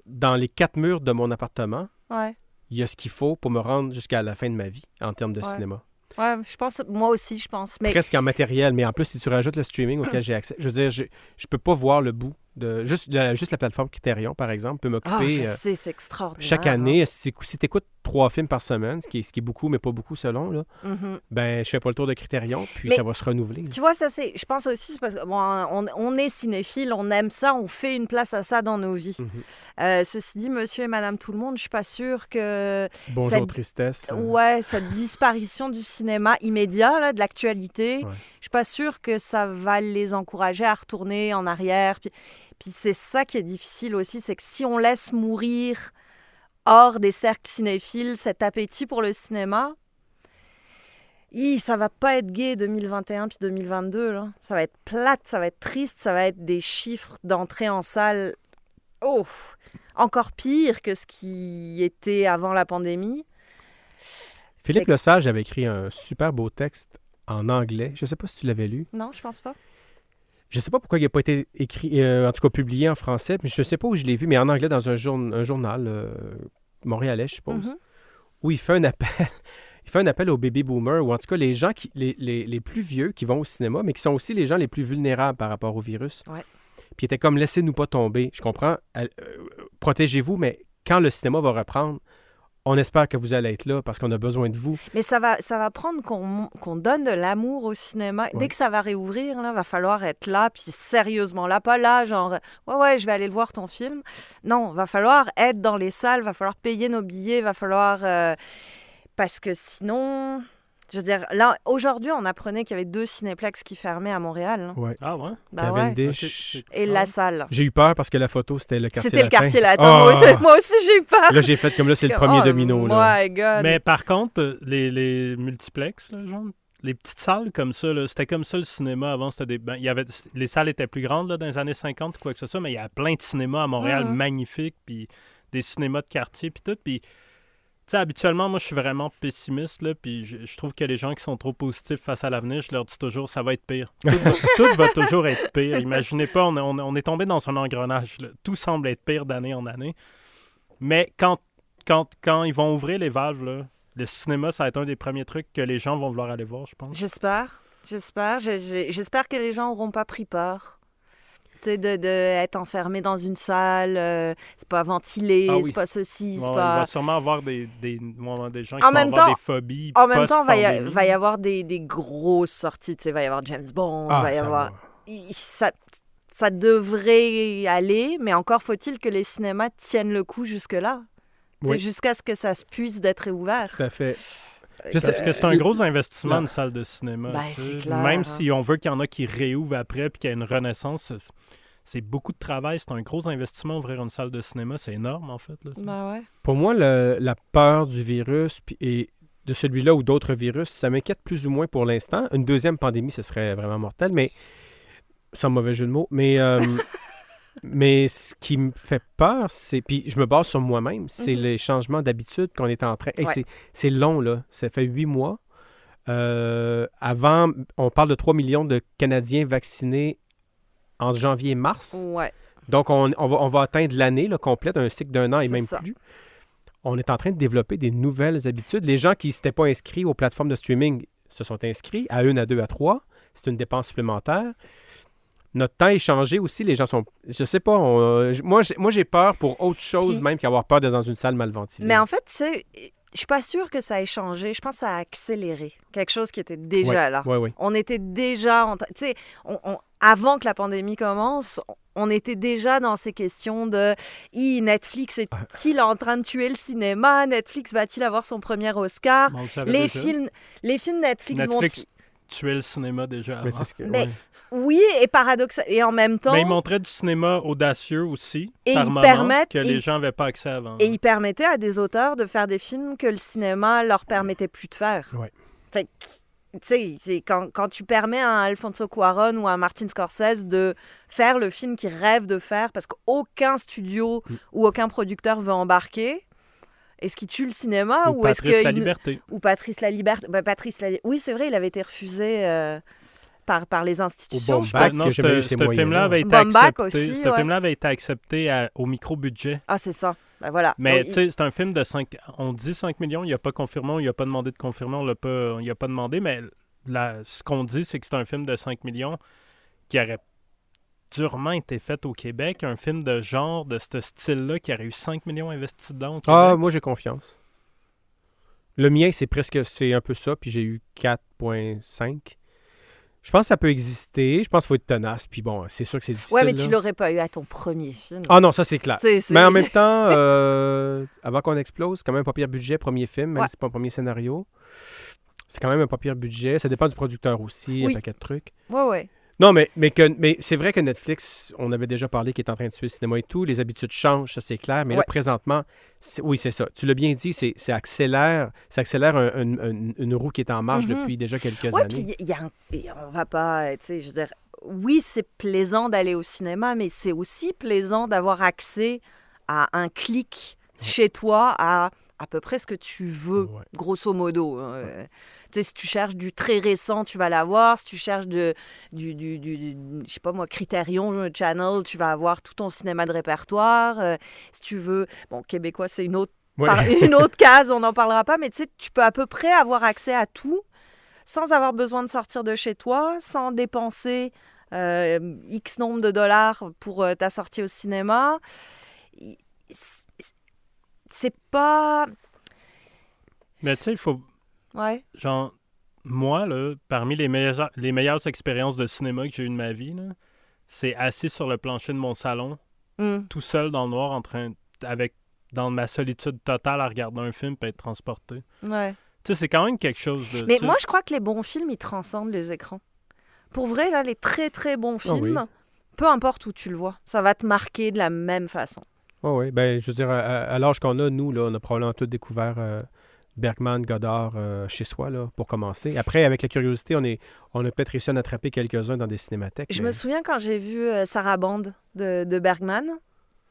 dans les 4 murs de mon appartement, il y a ce qu'il faut pour me rendre jusqu'à la fin de ma vie en termes de cinéma. Ouais, je pense, moi aussi, je pense. Mais... Presque en matériel, mais en plus, si tu rajoutes le streaming auquel j'ai accès, je veux dire, je peux pas voir le bout Juste la plateforme Criterion, par exemple, peut m'occuper. Je sais, c'est extraordinaire. Chaque année, si tu écoutes 3 films par semaine, ce qui est beaucoup, mais pas beaucoup selon, là, je fais pas le tour de Criterion, puis ça va se renouveler. Tu vois, je pense aussi, c'est parce que on est cinéphile, on aime ça, on fait une place à ça dans nos vies. Ceci dit, monsieur et madame tout le monde, je suis pas sûre que... Bonjour tristesse. Ouais, cette disparition du cinéma immédiat, là, de l'actualité, je suis pas sûre que ça va les encourager à retourner en arrière. Puis c'est ça qui est difficile aussi, c'est que si on laisse mourir hors des cercles cinéphiles cet appétit pour le cinéma, ça va pas être gai 2021 puis 2022. Là. Ça va être plate, ça va être triste, ça va être des chiffres d'entrée en salle encore pire que ce qui était avant la pandémie. Philippe Lesage avait écrit un super beau texte en anglais. Je sais pas si tu l'avais lu. Non, je pense pas. Je sais pas pourquoi il n'a pas été écrit, en tout cas publié en français, mais je ne sais pas où je l'ai vu, mais en anglais dans un journal montréalais, je suppose, où il fait un appel. Il fait un appel aux baby boomers, ou en tout cas les gens les plus vieux qui vont au cinéma, mais qui sont aussi les gens les plus vulnérables par rapport au virus. Ouais. Puis il était comme, laissez-nous pas tomber. Je comprends, protégez-vous, mais quand le cinéma va reprendre, on espère que vous allez être là parce qu'on a besoin de vous. Mais ça va prendre qu'on donne de l'amour au cinéma. Dès que ça va réouvrir, il va falloir être là, puis sérieusement là, pas là, genre, ouais, je vais aller le voir ton film. Non, va falloir être dans les salles, va falloir payer nos billets, va falloir... parce que sinon... Je veux dire, là, aujourd'hui, on apprenait qu'il y avait 2 cinéplex qui fermaient à Montréal. Ouais. Ah ouais? Cavendish. Et la salle. J'ai eu peur parce que la photo, c'était le quartier latin. C'était le quartier latin. Moi aussi, j'ai eu peur. Là, j'ai fait comme là, c'est le premier domino. Là. My God. Mais par contre, les multiplex, là, genre, les petites salles comme ça, là, c'était comme ça le cinéma avant. C'était les salles étaient plus grandes là, dans les années 50, quoi que ce soit, mais il y a plein de cinémas à Montréal magnifiques, puis des cinémas de quartier, puis tout. Puis tu sais, habituellement, moi, je suis vraiment pessimiste, là, puis je trouve que les gens qui sont trop positifs face à l'avenir, je leur dis toujours, ça va être pire. Tout va toujours être pire. Imaginez pas, on est tombé dans un engrenage, là. Tout semble être pire d'année en année. Mais quand ils vont ouvrir les valves, là, le cinéma, ça va être un des premiers trucs que les gens vont vouloir aller voir, je pense. J'espère. J'espère que les gens n'auront pas pris peur. D'être enfermé dans une salle, c'est pas ventilé, c'est pas ceci, c'est pas... Il va sûrement avoir des gens qui vont avoir des phobies. En même temps, il va y avoir des grosses sorties. Il va y avoir James Bond, il va y avoir... Ça devrait aller, mais encore faut-il que les cinémas tiennent le coup jusque-là. Jusqu'à ce que ça se puisse d'être réouvert. Tout à fait. Parce que c'est un gros investissement, une salle de cinéma. C'est clair. Même si on veut qu'il y en a qui réouvrent après puis qu'il y a une renaissance, c'est beaucoup de travail. C'est un gros investissement, ouvrir une salle de cinéma. C'est énorme, en fait. Là, Pour moi, la peur du virus et de celui-là ou d'autres virus, ça m'inquiète plus ou moins pour l'instant. Une deuxième pandémie, ce serait vraiment mortel, mais sans mauvais jeu de mots. Mais... Mais ce qui me fait peur, puis je me base sur moi-même, c'est les changements d'habitude qu'on est en train... C'est long, là. Ça fait 8 mois. Avant, on parle de 3 millions de Canadiens vaccinés en janvier et mars. Ouais. Donc, on va atteindre l'année complète, un cycle d'1 an et même plus. On est en train de développer des nouvelles habitudes. Les gens qui ne s'étaient pas inscrits aux plateformes de streaming se sont inscrits à 1, à 2, à 3. C'est une dépense supplémentaire. Notre temps est changé aussi. Les gens sont... Je sais pas. Moi, j'ai peur pour autre chose même qu'avoir peur d'être dans une salle mal ventilée. Mais en fait, je suis pas sûre que ça ait changé. Je pense que ça a accéléré quelque chose qui était déjà là. Oui. On était déjà... Tu sais, avant que la pandémie commence, on était déjà dans ces questions de Netflix est-il en train de tuer le cinéma? Netflix va-t-il avoir son premier Oscar? Les films Netflix vont... tuer le cinéma déjà avant. Mais c'est ce que... Oui, et paradoxal. Et en même temps... Mais ils montraient du cinéma audacieux aussi, et par moment, que les gens n'avaient pas accès avant. Et ils permettaient à des auteurs de faire des films que le cinéma leur permettait plus de faire. Ouais. Fait que, tu sais, quand tu permets à un Alfonso Cuarón ou à un Martin Scorsese de faire le film qu'ils rêvent de faire, parce qu'aucun studio ou aucun producteur veut embarquer... Est-ce qu'il tue le cinéma ou Patrice Laliberté. Ou Patrice Laliberté. Oui, c'est vrai, il avait été refusé par les institutions. Ce film-là avait été accepté. Ce film-là avait été accepté au micro-budget. Ah, c'est ça. Ben voilà. Mais tu sais, c'est un film de 5... On dit 5 millions, il n'a pas confirmé, il n'a pas demandé de confirmer, il n'a pas demandé, mais ce qu'on dit, c'est que c'est un film de 5 millions qui aurait... durement été fait au Québec, un film de genre, de ce style-là, qui aurait eu 5 millions investis dedans au Québec. Ah, moi, j'ai confiance. Le mien, c'est un peu ça, puis j'ai eu 4,5. Je pense que ça peut exister. Je pense qu'il faut être tenace. Puis bon, c'est sûr que c'est difficile. Ouais, mais tu l'aurais pas eu à ton premier film. Ah non, ça, c'est clair. Mais en même temps, avant qu'on explose, c'est quand même un pas pire budget, premier film, même si c'est pas un premier scénario. C'est quand même un pas pire budget. Ça dépend du producteur aussi, un paquet de trucs. Ouais. Non, mais c'est vrai que Netflix, on avait déjà parlé qu'il est en train de tuer le cinéma et tout. Les habitudes changent, ça c'est clair. Mais là, présentement, oui, c'est ça. Tu l'as bien dit, ça accélère une roue qui est en marche depuis déjà quelques années. Puis on va pas, tu sais, je veux dire, oui, c'est plaisant d'aller au cinéma, mais c'est aussi plaisant d'avoir accès à un clic chez toi à peu près ce que tu veux, grosso modo. Tu sais, si tu cherches du très récent, tu vas l'avoir. Si tu cherches je sais pas moi, Criterion Channel, tu vas avoir tout ton cinéma de répertoire. Si tu veux, bon, québécois, c'est une autre case, on n'en parlera pas, mais tu sais, tu peux à peu près avoir accès à tout sans avoir besoin de sortir de chez toi, sans dépenser X nombre de dollars pour ta sortie au cinéma. C'est pas... Mais tu sais, il faut... Ouais. Genre, moi, là, parmi les meilleures expériences de cinéma que j'ai eues de ma vie, là, c'est assis sur le plancher de mon salon, tout seul dans le noir, dans ma solitude totale à regarder un film et être transporté. Ouais. Tu sais, c'est quand même quelque chose de... Mais moi, je crois que les bons films, ils transcendent les écrans. Pour vrai, là, les très, très bons films, peu importe où tu le vois, ça va te marquer de la même façon. Oui. Ben, je veux dire, à l'âge qu'on a, nous, là, on a probablement tous découvert... Bergman, Godard chez soi, là, pour commencer. Après, avec la curiosité, on a peut-être réussi à en attraper quelques-uns dans des cinémathèques. Je me souviens quand j'ai vu Sarabande de Bergman,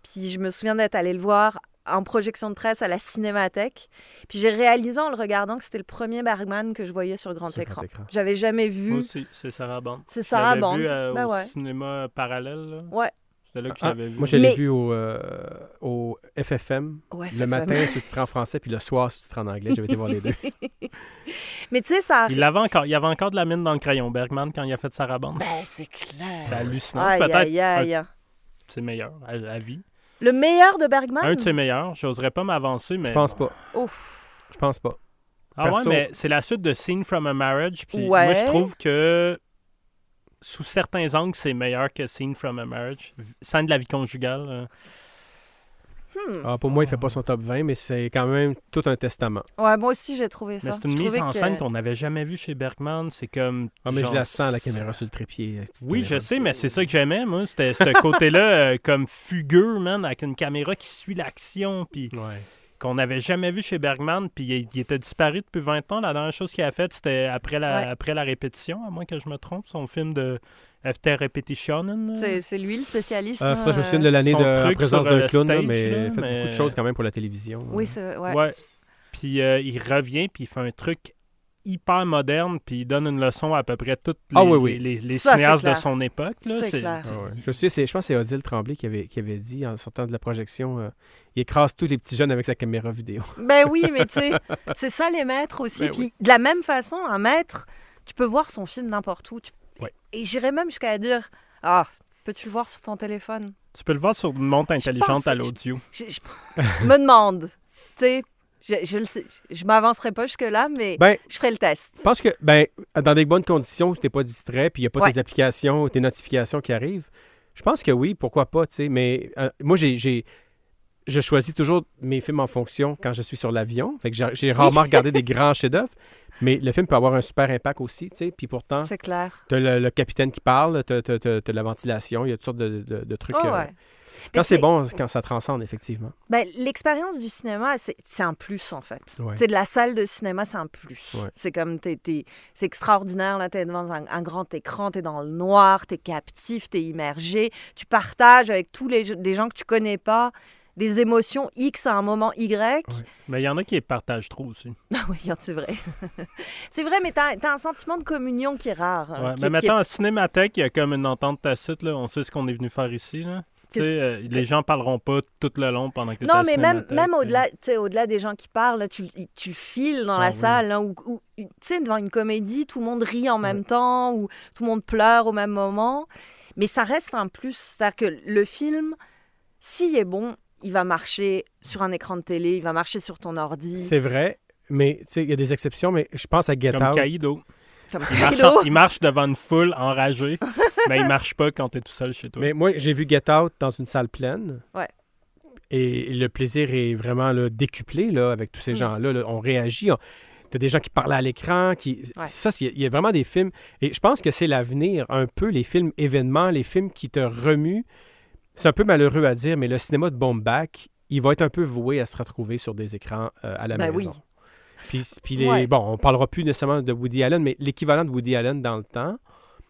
puis je me souviens d'être allée le voir en projection de presse à la Cinémathèque. Puis j'ai réalisé en le regardant que c'était le premier Bergman que je voyais sur grand écran. J'avais jamais vu... Moi aussi, c'est Sarabande. C'est Sarabande. Je l'avais vu au cinéma parallèle, là. Ouais. C'était là que je l'avais vu. Moi, je l'ai vu au FFM, le matin sous-titré en français, puis le soir sous-titré en anglais. J'avais été voir les deux. Mais tu sais, ça... Il y avait encore de la mine dans le crayon, Bergman, quand il a fait Sarabande. Ben, c'est clair. C'est hallucinant. C'est meilleur à vie. Le meilleur de Bergman? Un de ses meilleurs. J'oserais pas m'avancer, mais... Je pense pas. Ouf. Je pense pas. Ah ouais, mais c'est la suite de Scene from a Marriage, puis moi, je trouve que... Sous certains angles, c'est meilleur que Scene from a Marriage. Scène de la vie conjugale. Pour moi, il fait pas son top 20, mais c'est quand même tout un testament. Ouais, moi aussi, j'ai trouvé ça. Mais c'est une mise en scène qu'on n'avait jamais vue chez Bergman. C'est comme... mais je la sens, la caméra sur le trépied. Oui, je sais, mais c'est ça que j'aimais, moi. C'était ce côté-là comme fugueux, man, avec une caméra qui suit l'action, puis... qu'on n'avait jamais vu chez Bergman, puis il était disparu depuis 20 ans. La dernière chose qu'il a faite, c'était après la répétition, à moins que je me trompe, son film de Efter Repetitionen. C'est lui le spécialiste. Je me souviens de l'année de présence d'un clown, mais il fait beaucoup de choses quand même pour la télévision. Oui, c'est ouais. Puis il revient, puis il fait un truc hyper moderne, puis il donne une leçon à peu près toutes les cinéastes de son époque. Là. C'est clair. Je pense que c'est Odile Tremblay qui avait dit, en sortant de la projection, il écrase tous les petits jeunes avec sa caméra vidéo. Ben oui, mais tu sais, c'est ça les maîtres aussi. Puis de la même façon, un maître, tu peux voir son film n'importe où. Et j'irais même jusqu'à dire, peux-tu le voir sur ton téléphone? Tu peux le voir sur une montre intelligente à l'audio. Je me demande, tu sais, je le sais, je m'avancerai pas jusque-là, mais je ferai le test. Je pense que, dans des bonnes conditions où tu n'es pas distrait, puis il n'y a pas tes applications, tes notifications qui arrivent, je pense que oui, pourquoi pas, tu sais, mais moi, je choisis toujours mes films en fonction quand je suis sur l'avion. Fait que j'ai rarement regardé des grands chefs-d'œuvre, mais le film peut avoir un super impact aussi, tu sais, puis pourtant... C'est clair. T'as le capitaine qui parle, t'as la ventilation, il y a toutes sortes de trucs... Quand c'est bon, quand ça transcende, effectivement. L'expérience du cinéma, c'est un plus, en fait. Ouais. De la salle de cinéma, c'est un plus. Ouais. C'est comme, c'est extraordinaire, là, t'es devant un grand écran, t'es dans le noir, t'es captif, t'es immergé, tu partages avec des gens que tu connais pas des émotions X à un moment Y. Ouais. Mais il y en a qui les partagent trop aussi. Ah oui, c'est vrai. C'est vrai, mais t'as un sentiment de communion qui est rare. Ouais, mais maintenant, en cinémathèque, il y a comme une entente tacite, là. On sait ce qu'on est venu faire ici, là. Les gens parleront pas tout le long pendant que tu es à la cinémathèque. Non, mais même au-delà des gens qui parlent, là, tu files dans la salle, là, ou devant une comédie, tout le monde rit en même temps, ou tout le monde pleure au même moment. Mais ça reste un plus. C'est-à-dire que le film, s'il est bon, il va marcher sur un écran de télé, il va marcher sur ton ordi. C'est vrai, mais il y a des exceptions, mais je pense à Get Out. Comme Kaido. Il marche devant une foule enragée, mais il marche pas quand tu es tout seul chez toi. Mais moi, j'ai vu Get Out dans une salle pleine. Ouais. Et le plaisir est vraiment là, décuplé là, avec tous ces gens-là. Là. On réagit. Tu as des gens qui parlent à l'écran. Ça, il y a vraiment des films. Et je pense que c'est l'avenir, un peu, les films événements, les films qui te remuent. C'est un peu malheureux à dire, mais le cinéma de Baumbach, il va être un peu voué à se retrouver sur des écrans à la maison. Oui. Puis on ne parlera plus nécessairement de Woody Allen, mais l'équivalent de Woody Allen dans le temps,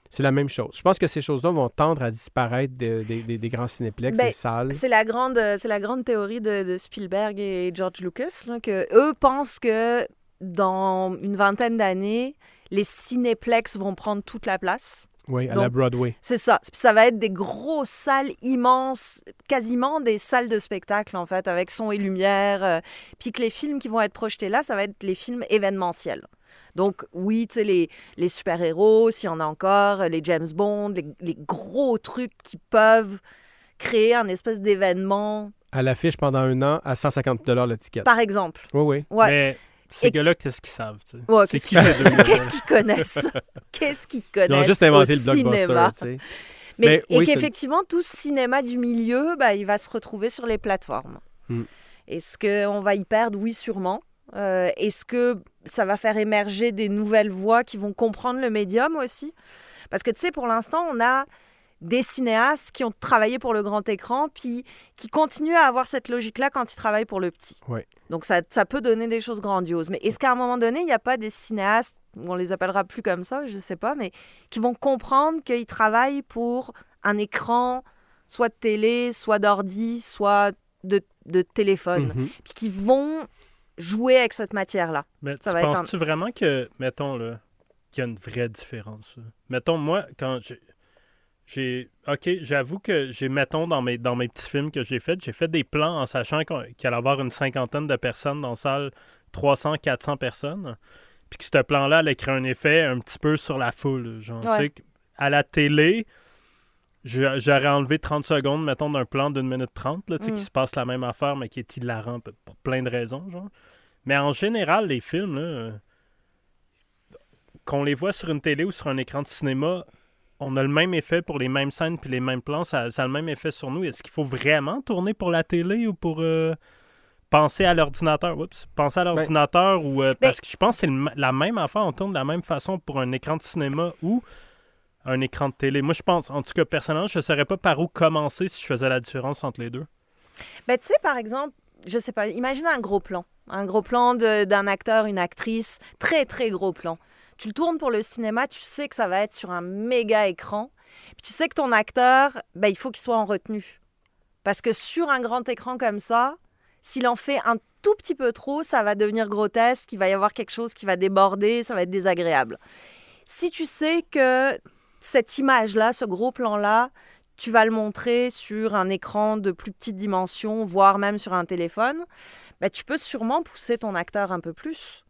c'est la même chose. Je pense que ces choses-là vont tendre à disparaître des grands cinéplex, des salles. C'est la grande théorie de Spielberg et George Lucas, là, que eux pensent que dans une vingtaine d'années, les cinéplex vont prendre toute la place. Oui, à la Broadway. C'est ça. Ça va être des grosses salles immenses, quasiment des salles de spectacle, en fait, avec son et lumière. Puis que les films qui vont être projetés là, ça va être les films événementiels. Donc, oui, tu sais, les super-héros, s'il y en a encore, les James Bond, les gros trucs qui peuvent créer un espèce d'événement. À l'affiche pendant un an, à 150 $ le ticket. Par exemple. Oui. Ouais. Mais ces gars-là, qu'est-ce qu'ils savent? Tu sais? Ouais, qu'est-ce qu'ils connaissent? Qu'est-ce qu'ils connaissent? Ils ont juste inventé le blockbuster, tu sais. Mais qu'effectivement, tout ce cinéma du milieu, il va se retrouver sur les plateformes. Est-ce qu'on va y perdre? Oui, sûrement. Est-ce que ça va faire émerger des nouvelles voix qui vont comprendre le médium aussi? Parce que, tu sais, pour l'instant, on a des cinéastes qui ont travaillé pour le grand écran, puis qui continuent à avoir cette logique-là quand ils travaillent pour le petit. Ouais. Donc, ça peut donner des choses grandioses. Mais est-ce qu'à un moment donné, il n'y a pas des cinéastes, on les appellera plus comme ça, je ne sais pas, mais qui vont comprendre qu'ils travaillent pour un écran, soit de télé, soit d'ordi, soit de téléphone, puis qui vont jouer avec cette matière-là. Mais tu penses-tu vraiment que, mettons, là, qu'il y a une vraie différence? Là? Mettons, moi, quand OK, j'avoue que mettons, dans mes petits films que j'ai fait des plans en sachant qu'il allait y avoir une cinquantaine de personnes dans la salle, 300, 400 personnes, puis que ce plan-là allait créer un effet un petit peu sur la foule. Genre, tu sais, à la télé, j'aurais enlevé 30 secondes, mettons, d'un plan d'1 minute 30, là, qui se passe la même affaire, mais qui est hilarant pour plein de raisons, genre. Mais en général, les films, là, qu'on les voit sur une télé ou sur un écran de cinéma, on a le même effet pour les mêmes scènes puis les mêmes plans. Ça a le même effet sur nous. Est-ce qu'il faut vraiment tourner pour la télé ou pour penser à l'ordinateur? Penser à l'ordinateur parce que je pense que c'est la même affaire. On tourne de la même façon pour un écran de cinéma ou un écran de télé. Moi, je pense, en tout cas, personnellement, je ne saurais pas par où commencer si je faisais la différence entre les deux. Tu sais, par exemple, je sais pas, imagine un gros plan. Un gros plan d'un acteur, une actrice, très, très gros plan. Tu le tournes pour le cinéma, tu sais que ça va être sur un méga écran. Puis tu sais que ton acteur, il faut qu'il soit en retenue. Parce que sur un grand écran comme ça, s'il en fait un tout petit peu trop, ça va devenir grotesque, il va y avoir quelque chose qui va déborder, ça va être désagréable. Si tu sais que cette image-là, ce gros plan-là, tu vas le montrer sur un écran de plus petite dimension, voire même sur un téléphone, tu peux sûrement pousser ton acteur un peu plus.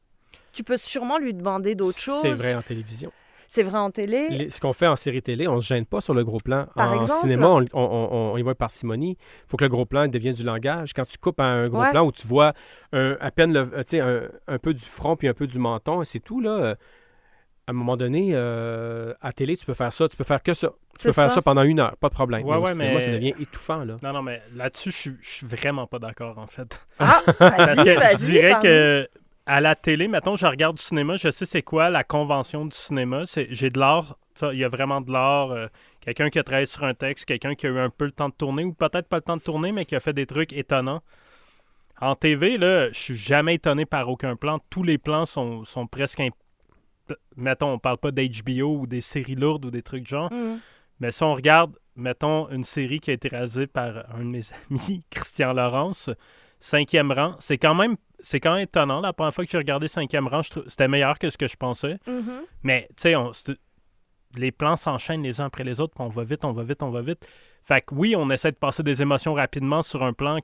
Tu peux sûrement lui demander d'autres choses. C'est vrai en télévision. C'est vrai en télé. Ce qu'on fait en série télé, on ne se gêne pas sur le gros plan. Par exemple, cinéma, on y va par parcimonie. Il faut que le gros plan devienne du langage. Quand tu coupes un gros plan où tu vois à peine un peu du front puis un peu du menton, c'est tout, là. À un moment donné, à télé, tu peux faire ça. Tu peux faire que ça. Tu peux faire ça pendant 1 heure, pas de problème. Mais au cinéma, ça devient étouffant, là. Non, mais là-dessus, je suis vraiment pas d'accord, en fait. Vas-y, je dirais que à la télé, mettons, je regarde du cinéma, je sais c'est quoi la convention du cinéma. J'ai de l'art, il y a vraiment de l'art. Quelqu'un qui a travaillé sur un texte, quelqu'un qui a eu un peu le temps de tourner, ou peut-être pas le temps de tourner, mais qui a fait des trucs étonnants. En TV, là, je suis jamais étonné par aucun plan. Tous les plans sont presque... Mettons, on parle pas d'HBO ou des séries lourdes ou des trucs genre. Mais si on regarde, mettons, une série qui a été réalisée par un de mes amis, Christian Laurence, 5e rang, c'est quand même étonnant. La première fois que j'ai regardé 5e rang, c'était meilleur que ce que je pensais. Mais, tu sais, les plans s'enchaînent les uns après les autres, puis on va vite. Fait que oui, on essaie de passer des émotions rapidement sur un plan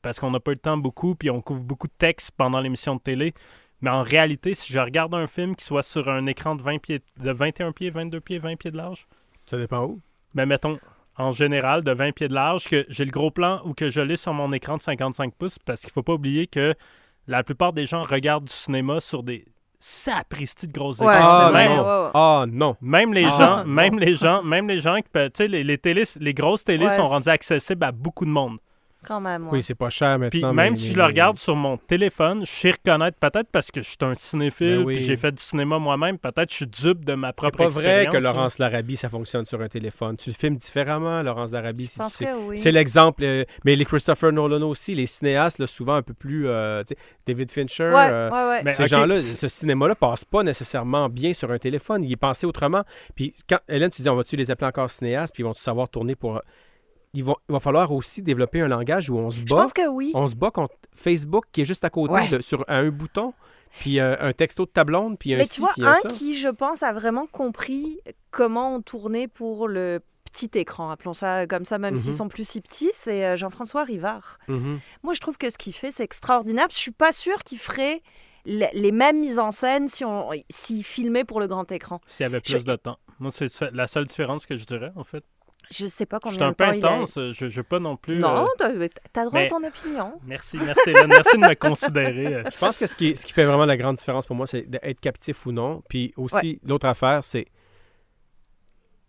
parce qu'on n'a pas eu le temps beaucoup, puis on couvre beaucoup de texte pendant l'émission de télé. Mais en réalité, si je regarde un film qui soit sur un écran de 21 pieds, 22 pieds, 20 pieds de large... Ça dépend où? Mais mettons, en général, de 20 pieds de large, que j'ai le gros plan ou que je l'ai sur mon écran de 55 pouces, parce qu'il ne faut pas oublier que la plupart des gens regardent du cinéma sur des sapristi de grosses écrans. Non. Même les gens, même les gens qui peuvent, tu sais, les grosses télés sont rendues accessibles à beaucoup de monde. Quand même, Oui, c'est pas cher maintenant. Puis même si je le regarde sur mon téléphone, je sais reconnaître, peut-être parce que je suis un cinéphile, puis j'ai fait du cinéma moi-même, peut-être que je suis dupe de ma propre expérience. C'est pas vrai que Laurence Larrabie, ça fonctionne sur un téléphone. Tu le filmes différemment, Laurence Larrabie, si tu sais. Oui. C'est l'exemple. Mais les Christopher Nolan aussi, les cinéastes, là, souvent un peu plus... David Fincher, ces gens-là, ce cinéma-là passe pas nécessairement bien sur un téléphone. Il est pensé autrement. Puis quand, Hélène, tu dis, on va-tu les appeler encore cinéastes, puis ils vont-tu savoir tourner pour... Il va falloir aussi développer un langage où on se bat. Je pense que oui. On se bat contre Facebook qui est juste à côté à un bouton, puis un texto de ta blonde, puis un Mais tu vois, qui, je pense, a vraiment compris comment on tournait pour le petit écran, appelons ça comme ça, même s'ils sont plus si petits, c'est Jean-François Rivard. Moi, je trouve que ce qu'il fait, c'est extraordinaire. Je suis pas sûre qu'il ferait les mêmes mises en scène s'il filmait pour le grand écran. S'il y avait plus de temps. Moi, c'est la seule différence que je dirais, en fait. Je sais pas combien de temps il a. Je suis un peu intense, je veux pas non plus... Non, t'as droit à ton opinion. Merci Hélène, merci de me considérer. Je pense que ce qui fait vraiment la grande différence pour moi, c'est d'être captif ou non. Puis aussi, l'autre affaire, c'est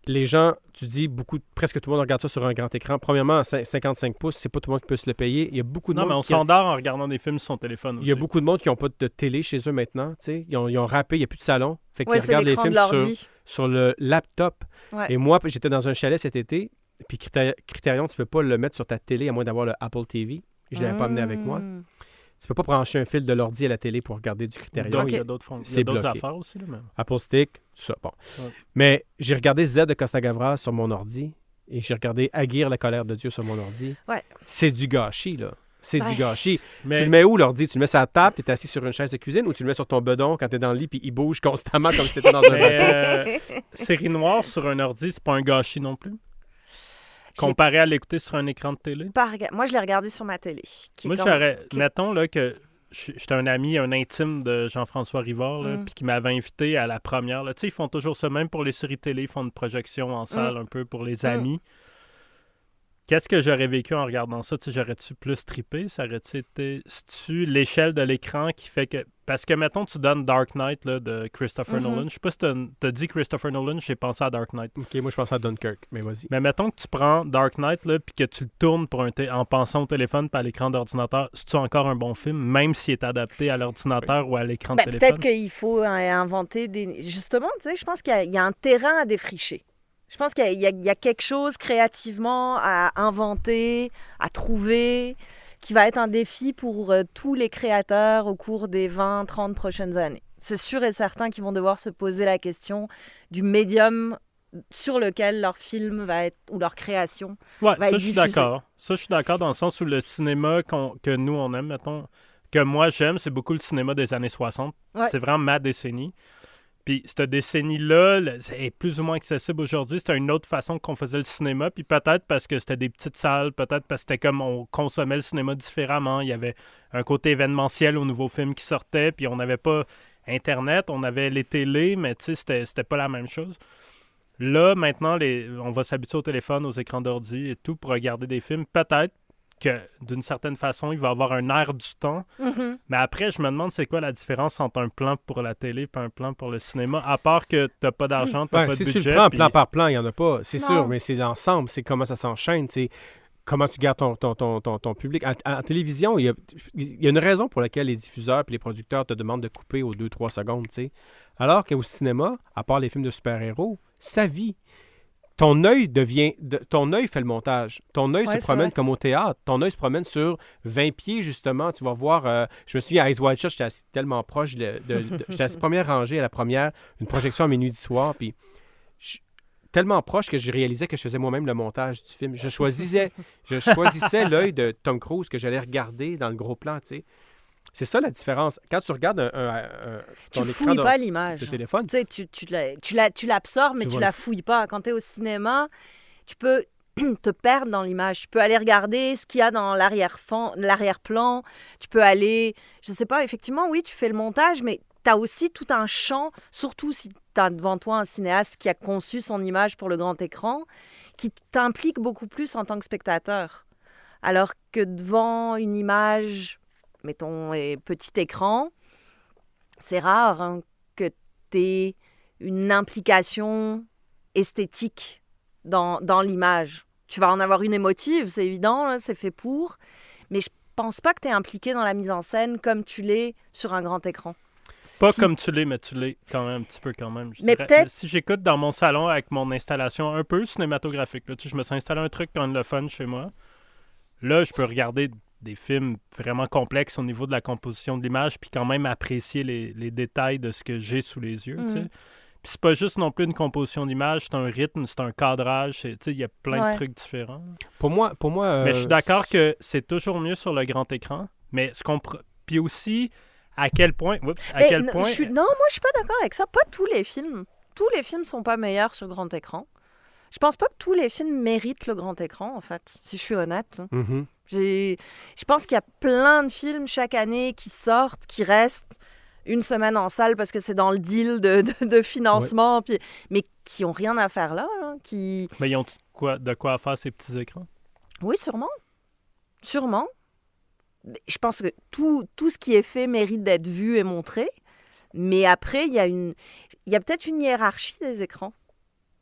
les gens, tu dis, presque tout le monde regarde ça sur un grand écran. Premièrement, 55 pouces, c'est pas tout le monde qui peut se le payer. Il y a beaucoup de monde mais on s'endort en regardant des films sur son téléphone aussi. Il y a beaucoup de monde qui n'ont pas de télé chez eux maintenant. Tu sais, ils ont râpé, il n'y a plus de salon. Fait qu'ils regardent les films sur le laptop. Ouais. Et moi, j'étais dans un chalet cet été, puis Criterion, tu peux pas le mettre sur ta télé à moins d'avoir le Apple TV. Je l'avais pas amené avec moi. Tu peux pas brancher un fil de l'ordi à la télé pour regarder du Criterion. Donc, il y a d'autres affaires aussi. Là, même. Apple Stick, tout ça. Bon. Ouais. Mais j'ai regardé Z de Costa Gavras sur mon ordi et j'ai regardé Aguirre, la colère de Dieu sur mon ordi. Ouais. C'est du gâchis, là. C'est du gâchis. Mais... Tu le mets où, l'ordi? Tu le mets sur la table, tu es assis sur une chaise de cuisine, ou tu le mets sur ton bedon quand tu es dans le lit puis il bouge constamment comme si tu étais dans un bateau? Série noire sur un ordi, c'est pas un gâchis non plus? Comparé à l'écouter sur un écran de télé? Moi, je l'ai regardé sur ma télé. Mettons là, que j'étais un ami, un intime de Jean-François Rivard, puis qui m'avait invité à la première. Tu sais, ils font toujours ça, même pour les séries télé, ils font une projection en salle un peu pour les amis. Qu'est-ce que j'aurais vécu en regardant ça? Tu sais, j'aurais-tu plus trippé? Ça aurait-tu été... C'est-tu l'échelle de l'écran qui fait que... Parce que, mettons, tu donnes Dark Knight là, de Christopher Nolan. Je sais pas si t'as dit Christopher Nolan, j'ai pensé à Dark Knight. OK, moi, je pensais à Dunkirk, mais vas-y. Mais mettons que tu prends Dark Knight, là, puis que tu le tournes en pensant au téléphone puis à l'écran d'ordinateur. C'est-tu encore un bon film, même s'il est adapté à l'ordinateur ou à l'écran de téléphone? Peut-être qu'il faut inventer des... Justement, tu sais, je pense qu'il y a un terrain à défricher. Je pense qu'il y a quelque chose créativement à inventer, à trouver, qui va être un défi pour tous les créateurs au cours des 20-30 prochaines années. C'est sûr et certain qu'ils vont devoir se poser la question du médium sur lequel leur film va être, ou leur création va être diffusée. Ça, je suis d'accord dans le sens où le cinéma que nous, on aime, mettons, que moi, j'aime, c'est beaucoup le cinéma des années 60. Ouais. C'est vraiment ma décennie. Puis cette décennie-là, est plus ou moins accessible aujourd'hui. C'était une autre façon qu'on faisait le cinéma. Puis peut-être parce que c'était des petites salles, peut-être parce que c'était comme on consommait le cinéma différemment. Il y avait un côté événementiel aux nouveaux films qui sortaient. Puis on n'avait pas Internet, on avait les télés, mais tu sais, c'était pas la même chose. Là, maintenant, on va s'habituer au téléphone, aux écrans d'ordi et tout pour regarder des films. Peut-être que, d'une certaine façon, il va avoir un air du temps. Mais après, je me demande c'est quoi la différence entre un plan pour la télé et un plan pour le cinéma, à part que t'as pas d'argent, t'as pas de budget. Si tu le prends plan par plan, il n'y en a pas, c'est sûr, mais c'est l'ensemble, c'est comment ça s'enchaîne, c'est comment tu gardes ton public. En télévision, il y a une raison pour laquelle les diffuseurs et les producteurs te demandent de couper aux 2-3 secondes, tu sais. Alors qu'au cinéma, à part les films de super-héros, ça vit. Ton œil fait le montage. Ton œil se promène comme au théâtre. Ton œil se promène sur 20 pieds, justement. Tu vas voir... je me souviens, à Eyes Wide Shut, j'étais assis tellement proche. J'étais assis première rangée à la première, une projection à minuit du soir. Puis tellement proche que je réalisais que je faisais moi-même le montage du film. Je choisissais l'œil de Tom Cruise que j'allais regarder dans le gros plan, tu sais. C'est ça la différence. Quand tu regardes ton écran pas l'image. De téléphone. Tu l'absorbes, mais tu la fouilles pas. Quand tu es au cinéma, tu peux te perdre dans l'image. Tu peux aller regarder ce qu'il y a dans l'arrière-plan. Tu peux aller... Je sais pas, effectivement, oui, tu fais le montage, mais tu as aussi tout un champ, surtout si tu as devant toi un cinéaste qui a conçu son image pour le grand écran. qui t'implique beaucoup plus en tant que spectateur. Alors que devant une image, mettons, petit écran, c'est rare que tu aies une implication esthétique dans l'image. Tu vas en avoir une émotive, c'est évident, là, c'est fait pour, mais je pense pas que tu es impliqué dans la mise en scène comme tu l'es sur un grand écran. Pas comme tu l'es, mais tu l'es quand même un petit peu quand même. Mais peut-être... Si j'écoute dans mon salon avec mon installation un peu cinématographique, là, je me suis installé un truc dans le fun chez moi. Là, je peux regarder des films vraiment complexes au niveau de la composition de l'image puis quand même apprécier les détails de ce que j'ai sous les yeux. Puis c'est pas juste non plus une composition d'image, c'est un rythme, c'est un cadrage, il y a plein de trucs différents. Pour moi mais je suis d'accord que c'est toujours mieux sur le grand écran, mais puis aussi... À quel point... Non, moi, je suis pas d'accord avec ça. Pas tous les films. Tous les films sont pas meilleurs sur grand écran. Je pense pas que tous les films méritent le grand écran, en fait, si je suis honnête. Mm-hmm. Je pense qu'il y a plein de films chaque année qui sortent, qui restent une semaine en salle parce que c'est dans le deal de financement, mais qui ont rien à faire là. Mais ils ont de quoi faire ces petits écrans? Oui, sûrement. Sûrement. Je pense que tout ce qui est fait mérite d'être vu et montré. Mais après, il y a peut-être une hiérarchie des écrans.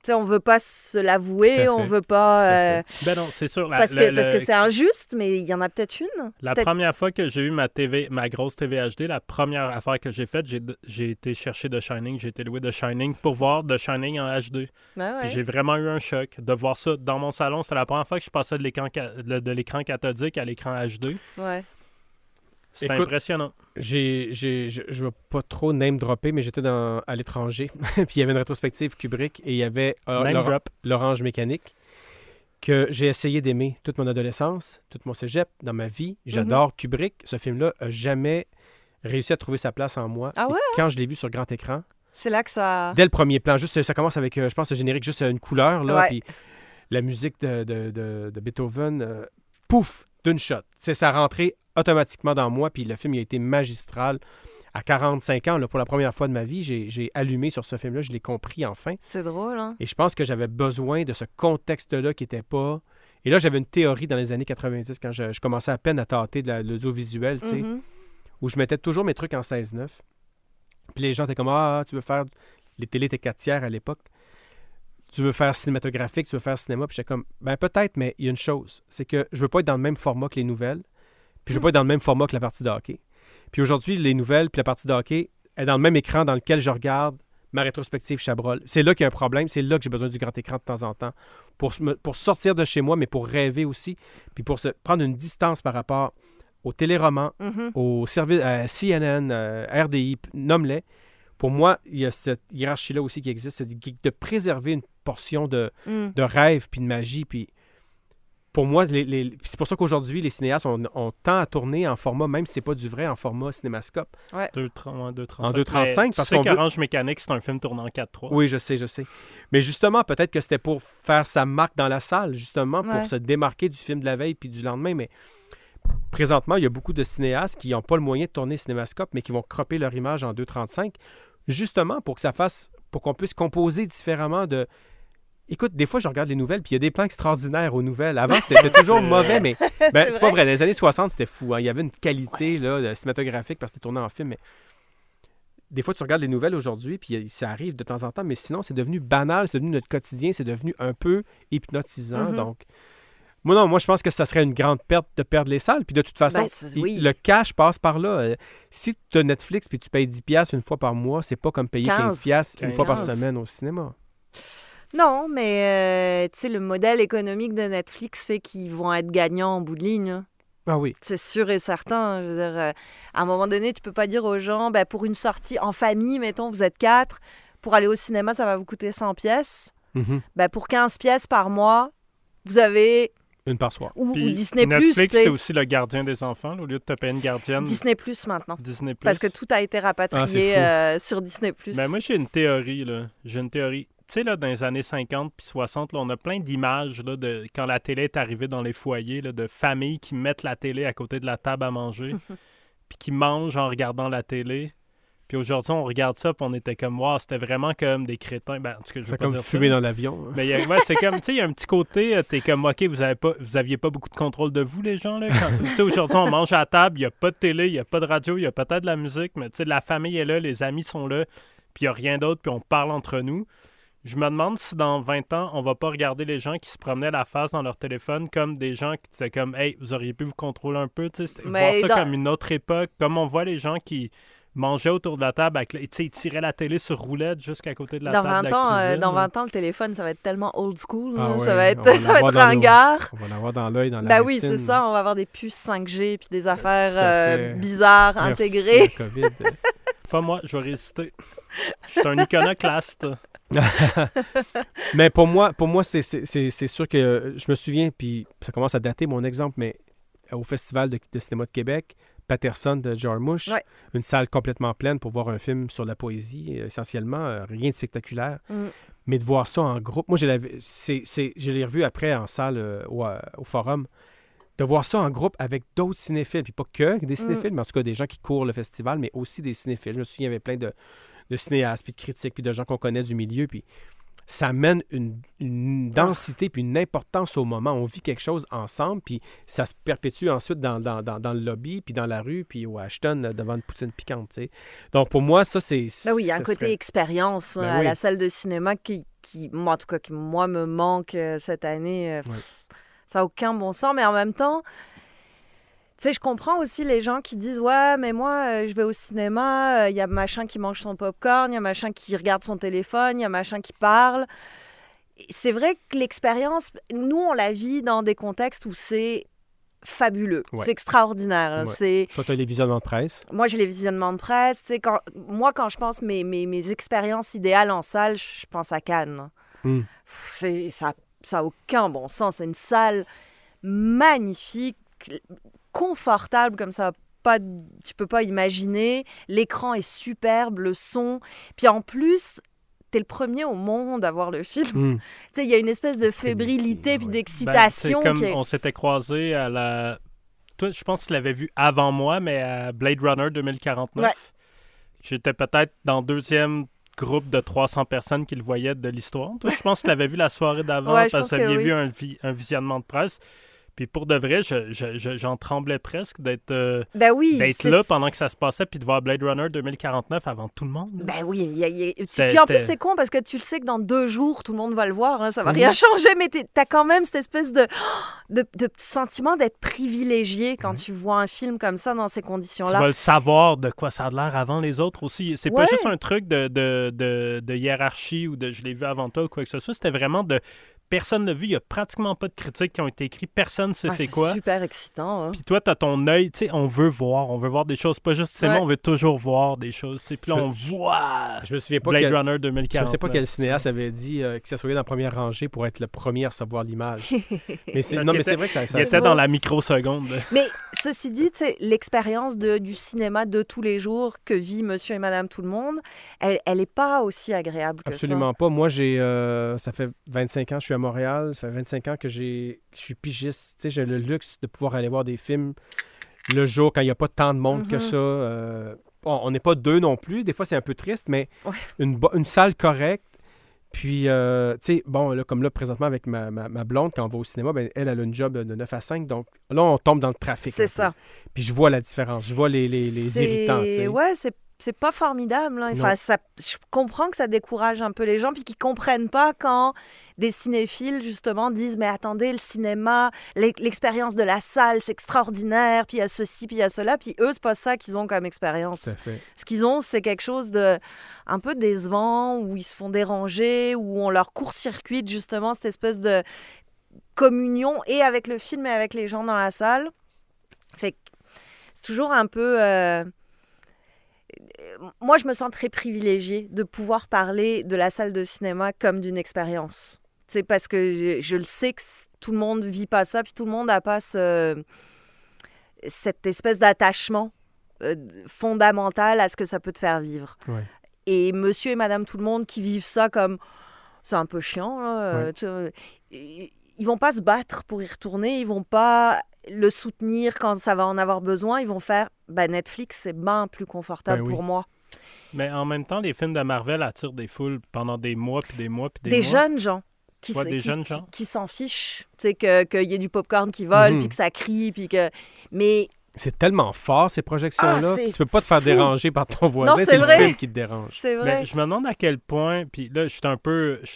Tu sais, on ne veut pas se l'avouer, on ne veut pas... Ben non, c'est sûr. Parce que c'est injuste, mais il y en a peut-être une. Première fois que j'ai eu ma grosse TV HD, la première affaire que j'ai faite, j'ai été chercher The Shining, j'ai été louer The Shining pour voir The Shining en HD. Ouais. Puis j'ai vraiment eu un choc de voir ça dans mon salon. C'était la première fois que je passais de l'écran cathodique à l'écran HD. Ouais. C'était impressionnant. Je vais pas trop name-dropper, mais j'étais à l'étranger. Puis il y avait une rétrospective Kubrick et il y avait l'Orange Mécanique que j'ai essayé d'aimer toute mon adolescence, toute mon cégep, dans ma vie. J'adore Kubrick. Ce film-là n'a jamais réussi à trouver sa place en moi. Ah ouais? Et quand je l'ai vu sur grand écran... C'est là que ça... Dès le premier plan. Juste, ça commence avec, je pense, le générique, juste une couleur, là, puis la musique de Beethoven, pouf, d'une shot. Ça a rentré automatiquement dans moi, puis le film il a été magistral. À 45 ans, là, pour la première fois de ma vie, j'ai allumé sur ce film-là, je l'ai compris enfin. C'est drôle, hein? Et je pense que j'avais besoin de ce contexte-là qui n'était pas... Et là, j'avais une théorie dans les années 90, quand je commençais à peine à tâter de l'audiovisuel, tu sais, où je mettais toujours mes trucs en 16:9. Puis les gens étaient comme, tu veux faire... Les télés étaient 4/3 à l'époque. Tu veux faire cinématographique, tu veux faire cinéma. Puis j'étais comme, peut-être, mais il y a une chose, c'est que je veux pas être dans le même format que les nouvelles. Puis je veux pas être dans le même format que la partie de hockey. Puis aujourd'hui, les nouvelles puis la partie de hockey est dans le même écran dans lequel je regarde ma rétrospective Chabrol. C'est là qu'il y a un problème. C'est là que j'ai besoin du grand écran de temps en temps. Pour sortir de chez moi, mais pour rêver aussi. Puis pour se prendre une distance par rapport aux téléromans, aux services CNN, RDI, nomme-les. Pour moi, il y a cette hiérarchie-là aussi qui existe. C'est de préserver une portion de rêve puis de magie. Puis pour moi, c'est pour ça qu'aujourd'hui, les cinéastes ont tant à tourner en format, même si c'est pas du vrai, en format cinémascope. Ouais. 2.35. En 2.35. Parce qu'Orange Mécanique, c'est un film tourné en 4:3. Oui, je sais. Mais justement, peut-être que c'était pour faire sa marque dans la salle, justement, pour se démarquer du film de la veille puis du lendemain. Mais présentement, il y a beaucoup de cinéastes qui n'ont pas le moyen de tourner cinémascope, mais qui vont cropper leur image en 2.35, justement pour qu'on puisse composer différemment de... Écoute, des fois, je regarde les nouvelles, puis il y a des plans extraordinaires aux nouvelles. Avant, c'était toujours mauvais, mais c'est pas vrai. Dans les années 60, c'était fou. Hein. Il y avait une qualité cinématographique parce que c'était tourné en film, mais des fois, tu regardes les nouvelles aujourd'hui, puis ça arrive de temps en temps, mais sinon, c'est devenu banal, c'est devenu notre quotidien, c'est devenu un peu hypnotisant. Donc, moi, je pense que ça serait une grande perte de perdre les salles. Puis de toute façon, le cash passe par là. Si tu as Netflix puis tu payes 10$ une fois par mois, c'est pas comme payer 15$ une fois par semaine au cinéma. Non, mais tu sais, le modèle économique de Netflix fait qu'ils vont être gagnants en bout de ligne. Hein. Ah oui. C'est sûr et certain. Je veux dire, à un moment donné, tu peux pas dire aux gens, pour une sortie en famille, mettons, vous êtes 4, pour aller au cinéma, ça va vous coûter 100 pièces. Pour 15 pièces par mois, vous avez... Une par soir. Ou Disney+. Netflix, c'est aussi le gardien des enfants, au lieu de te payer une gardienne. Disney+, maintenant. Disney+. Parce que tout a été rapatrié sur Disney+. Moi, j'ai une théorie, là. Tu sais, là, dans les années 50 puis 60, là, on a plein d'images là, de quand la télé est arrivée dans les foyers, là, de familles qui mettent la télé à côté de la table à manger puis qui mangent en regardant la télé. Puis aujourd'hui, on regarde ça, puis on était comme, wow, c'était vraiment comme des crétins. Ben, en tout cas, je veux c'est pas comme dire fumer ça, dans l'avion. Hein. mais c'est comme, tu sais, il y a un petit côté, t'es comme, OK, vous aviez pas beaucoup de contrôle de vous, les gens, là. Tu sais, aujourd'hui, on mange à la table, il n'y a pas de télé, il n'y a pas de radio, il y a peut-être de la musique, mais tu sais, la famille est là, les amis sont là, puis il n'y a rien d'autre, puis on parle entre nous. Je me demande si dans 20 ans, on va pas regarder les gens qui se promenaient la face dans leur téléphone comme des gens qui disaient comme « Hey, vous auriez pu vous contrôler un peu. » Voir ça comme une autre époque. Comme on voit les gens qui mangeaient autour de la table, ils tiraient la télé sur roulette jusqu'à côté de la table de la cuisine. Dans 20 ans, le téléphone, ça va être tellement old school. Ah, ça ouais, va être ringard. On va l'avoir dans l'œil, dans la Ben rétine. oui, c'est ça. On va avoir des puces 5G puis des affaires bizarres intégrées. COVID. Pas moi, je vais résister. Je suis un iconoclaste. Mais pour moi c'est sûr que je me souviens, puis ça commence à dater mon exemple, mais au Festival de cinéma de Québec, Patterson de Jarmusch, une salle complètement pleine pour voir un film sur la poésie, essentiellement, rien de spectaculaire. Mais de voir ça en groupe, moi je l'ai revu après en salle au Forum, de voir ça en groupe avec d'autres cinéphiles, puis pas que des cinéphiles, mais en tout cas des gens qui courent le festival, mais aussi des cinéphiles. Je me souviens, il y avait plein de cinéastes, puis de critiques, puis de gens qu'on connaît du milieu, puis ça amène une densité puis une importance au moment. On vit quelque chose ensemble, puis ça se perpétue ensuite dans le lobby, puis dans la rue, puis au Ashton, devant une poutine piquante, tu sais. Donc, pour moi, ça, c'est... Ben oui, il y a un côté expérience à la salle de cinéma qui, moi, en tout cas, qui, moi, me manque cette année. Ça n'a aucun bon sens, mais en même temps... Tu sais, je comprends aussi les gens qui disent « Ouais, mais moi, je vais au cinéma, il y a machin qui mange son popcorn, il y a machin qui regarde son téléphone, il y a machin qui parle. » C'est vrai que l'expérience, nous, on la vit dans des contextes où c'est fabuleux, c'est extraordinaire. Toi, tu as les visionnements de presse. Moi, j'ai les visionnements de presse. Tu sais, quand je pense mes expériences idéales en salle, je pense à Cannes. Ça n'a aucun bon sens. C'est une salle magnifique, confortable comme ça, tu peux pas imaginer. L'écran est superbe, le son. Puis en plus, t'es le premier au monde à voir le film. Tu sais, il y a une espèce de fébrilité puis d'excitation. C'est comme on s'était croisés à la... Toi, je pense que tu l'avais vu avant moi, mais à Blade Runner 2049. Ouais. J'étais peut-être dans le deuxième groupe de 300 personnes qui le voyaient de l'histoire. Toi, je pense que tu l'avais vu la soirée d'avant parce que tu aviez vu un visionnement de presse. Puis pour de vrai, j'en tremblais presque d'être là pendant que ça se passait, puis de voir Blade Runner 2049 avant tout le monde. Ben oui. Puis en plus, c'est con parce que tu le sais que dans 2 jours, tout le monde va le voir. Hein, ça va rien changer, mais t'as quand même cette espèce de sentiment d'être privilégié quand tu vois un film comme ça dans ces conditions-là. Tu vas le savoir de quoi ça a l'air avant les autres aussi. C'est pas juste un truc de hiérarchie ou de je l'ai vu avant toi ou quoi que ce soit. C'était vraiment de... Personne n'a vu, il n'y a pratiquement pas de critiques qui ont été écrites, personne ne sait c'est quoi. C'est super excitant. Hein? Puis toi, tu as ton œil, tu sais, on veut voir des choses, pas juste cinéma, on veut toujours voir des choses. Puis là, on voit je me souviens pas Blade Runner 2040. Je ne sais pas quel cinéaste avait dit qu'il s'assoyait dans la première rangée pour être le premier à recevoir l'image. mais c'est vrai que ça il était dans la microseconde. Mais ceci dit, l'expérience du cinéma de tous les jours que vit monsieur et madame tout le monde, elle n'est pas aussi agréable que ça. Absolument pas. Moi, ça fait 25 ans que je suis à Montréal. Ça fait 25 ans que je suis pigiste. Tu sais, j'ai le luxe de pouvoir aller voir des films le jour quand il n'y a pas tant de monde que ça. On n'est pas 2 non plus. Des fois, c'est un peu triste, mais une salle correcte. Puis, tu sais, bon, là, comme là, présentement, avec ma blonde, quand on va au cinéma, ben, elle a une job de 9 à 5. Donc là, on tombe dans le trafic. C'est ça. Puis je vois la différence. Je vois les irritants, tu sais. Ouais, c'est pas formidable. Hein. Enfin, je comprends que ça décourage un peu les gens, puis qu'ils comprennent pas quand des cinéphiles, justement, disent « Mais attendez, le cinéma, l'expérience de la salle, c'est extraordinaire, puis il y a ceci, puis il y a cela. » Puis eux, c'est pas ça qu'ils ont comme expérience. Tout à fait. Ce qu'ils ont, c'est quelque chose de un peu décevant, où ils se font déranger, où on leur court-circuite, justement, cette espèce de communion, et avec le film, et avec les gens dans la salle. Fait que c'est toujours un peu... Moi, je me sens très privilégiée de pouvoir parler de la salle de cinéma comme d'une expérience. C'est parce que je le sais que tout le monde ne vit pas ça, puis tout le monde n'a pas cette espèce d'attachement fondamental à ce que ça peut te faire vivre. Ouais. Et monsieur et madame tout le monde qui vivent ça comme... C'est un peu chiant. Là, ils vont pas se battre pour y retourner, ils vont pas le soutenir quand ça va en avoir besoin, ils vont faire Netflix, c'est bien plus confortable pour moi. Mais en même temps, les films de Marvel attirent des foules pendant des mois, puis des mois, puis des mois. Des jeunes gens. Qui s'en fichent. Tu sais, qu'il y ait du popcorn qui vole, puis que ça crie, puis que... Mais... C'est tellement fort, ces projections-là. Tu peux pas te faire déranger par ton voisin. Non, c'est vrai. le film qui te dérange. C'est vrai. Mais je me demande à quel point, puis là, je suis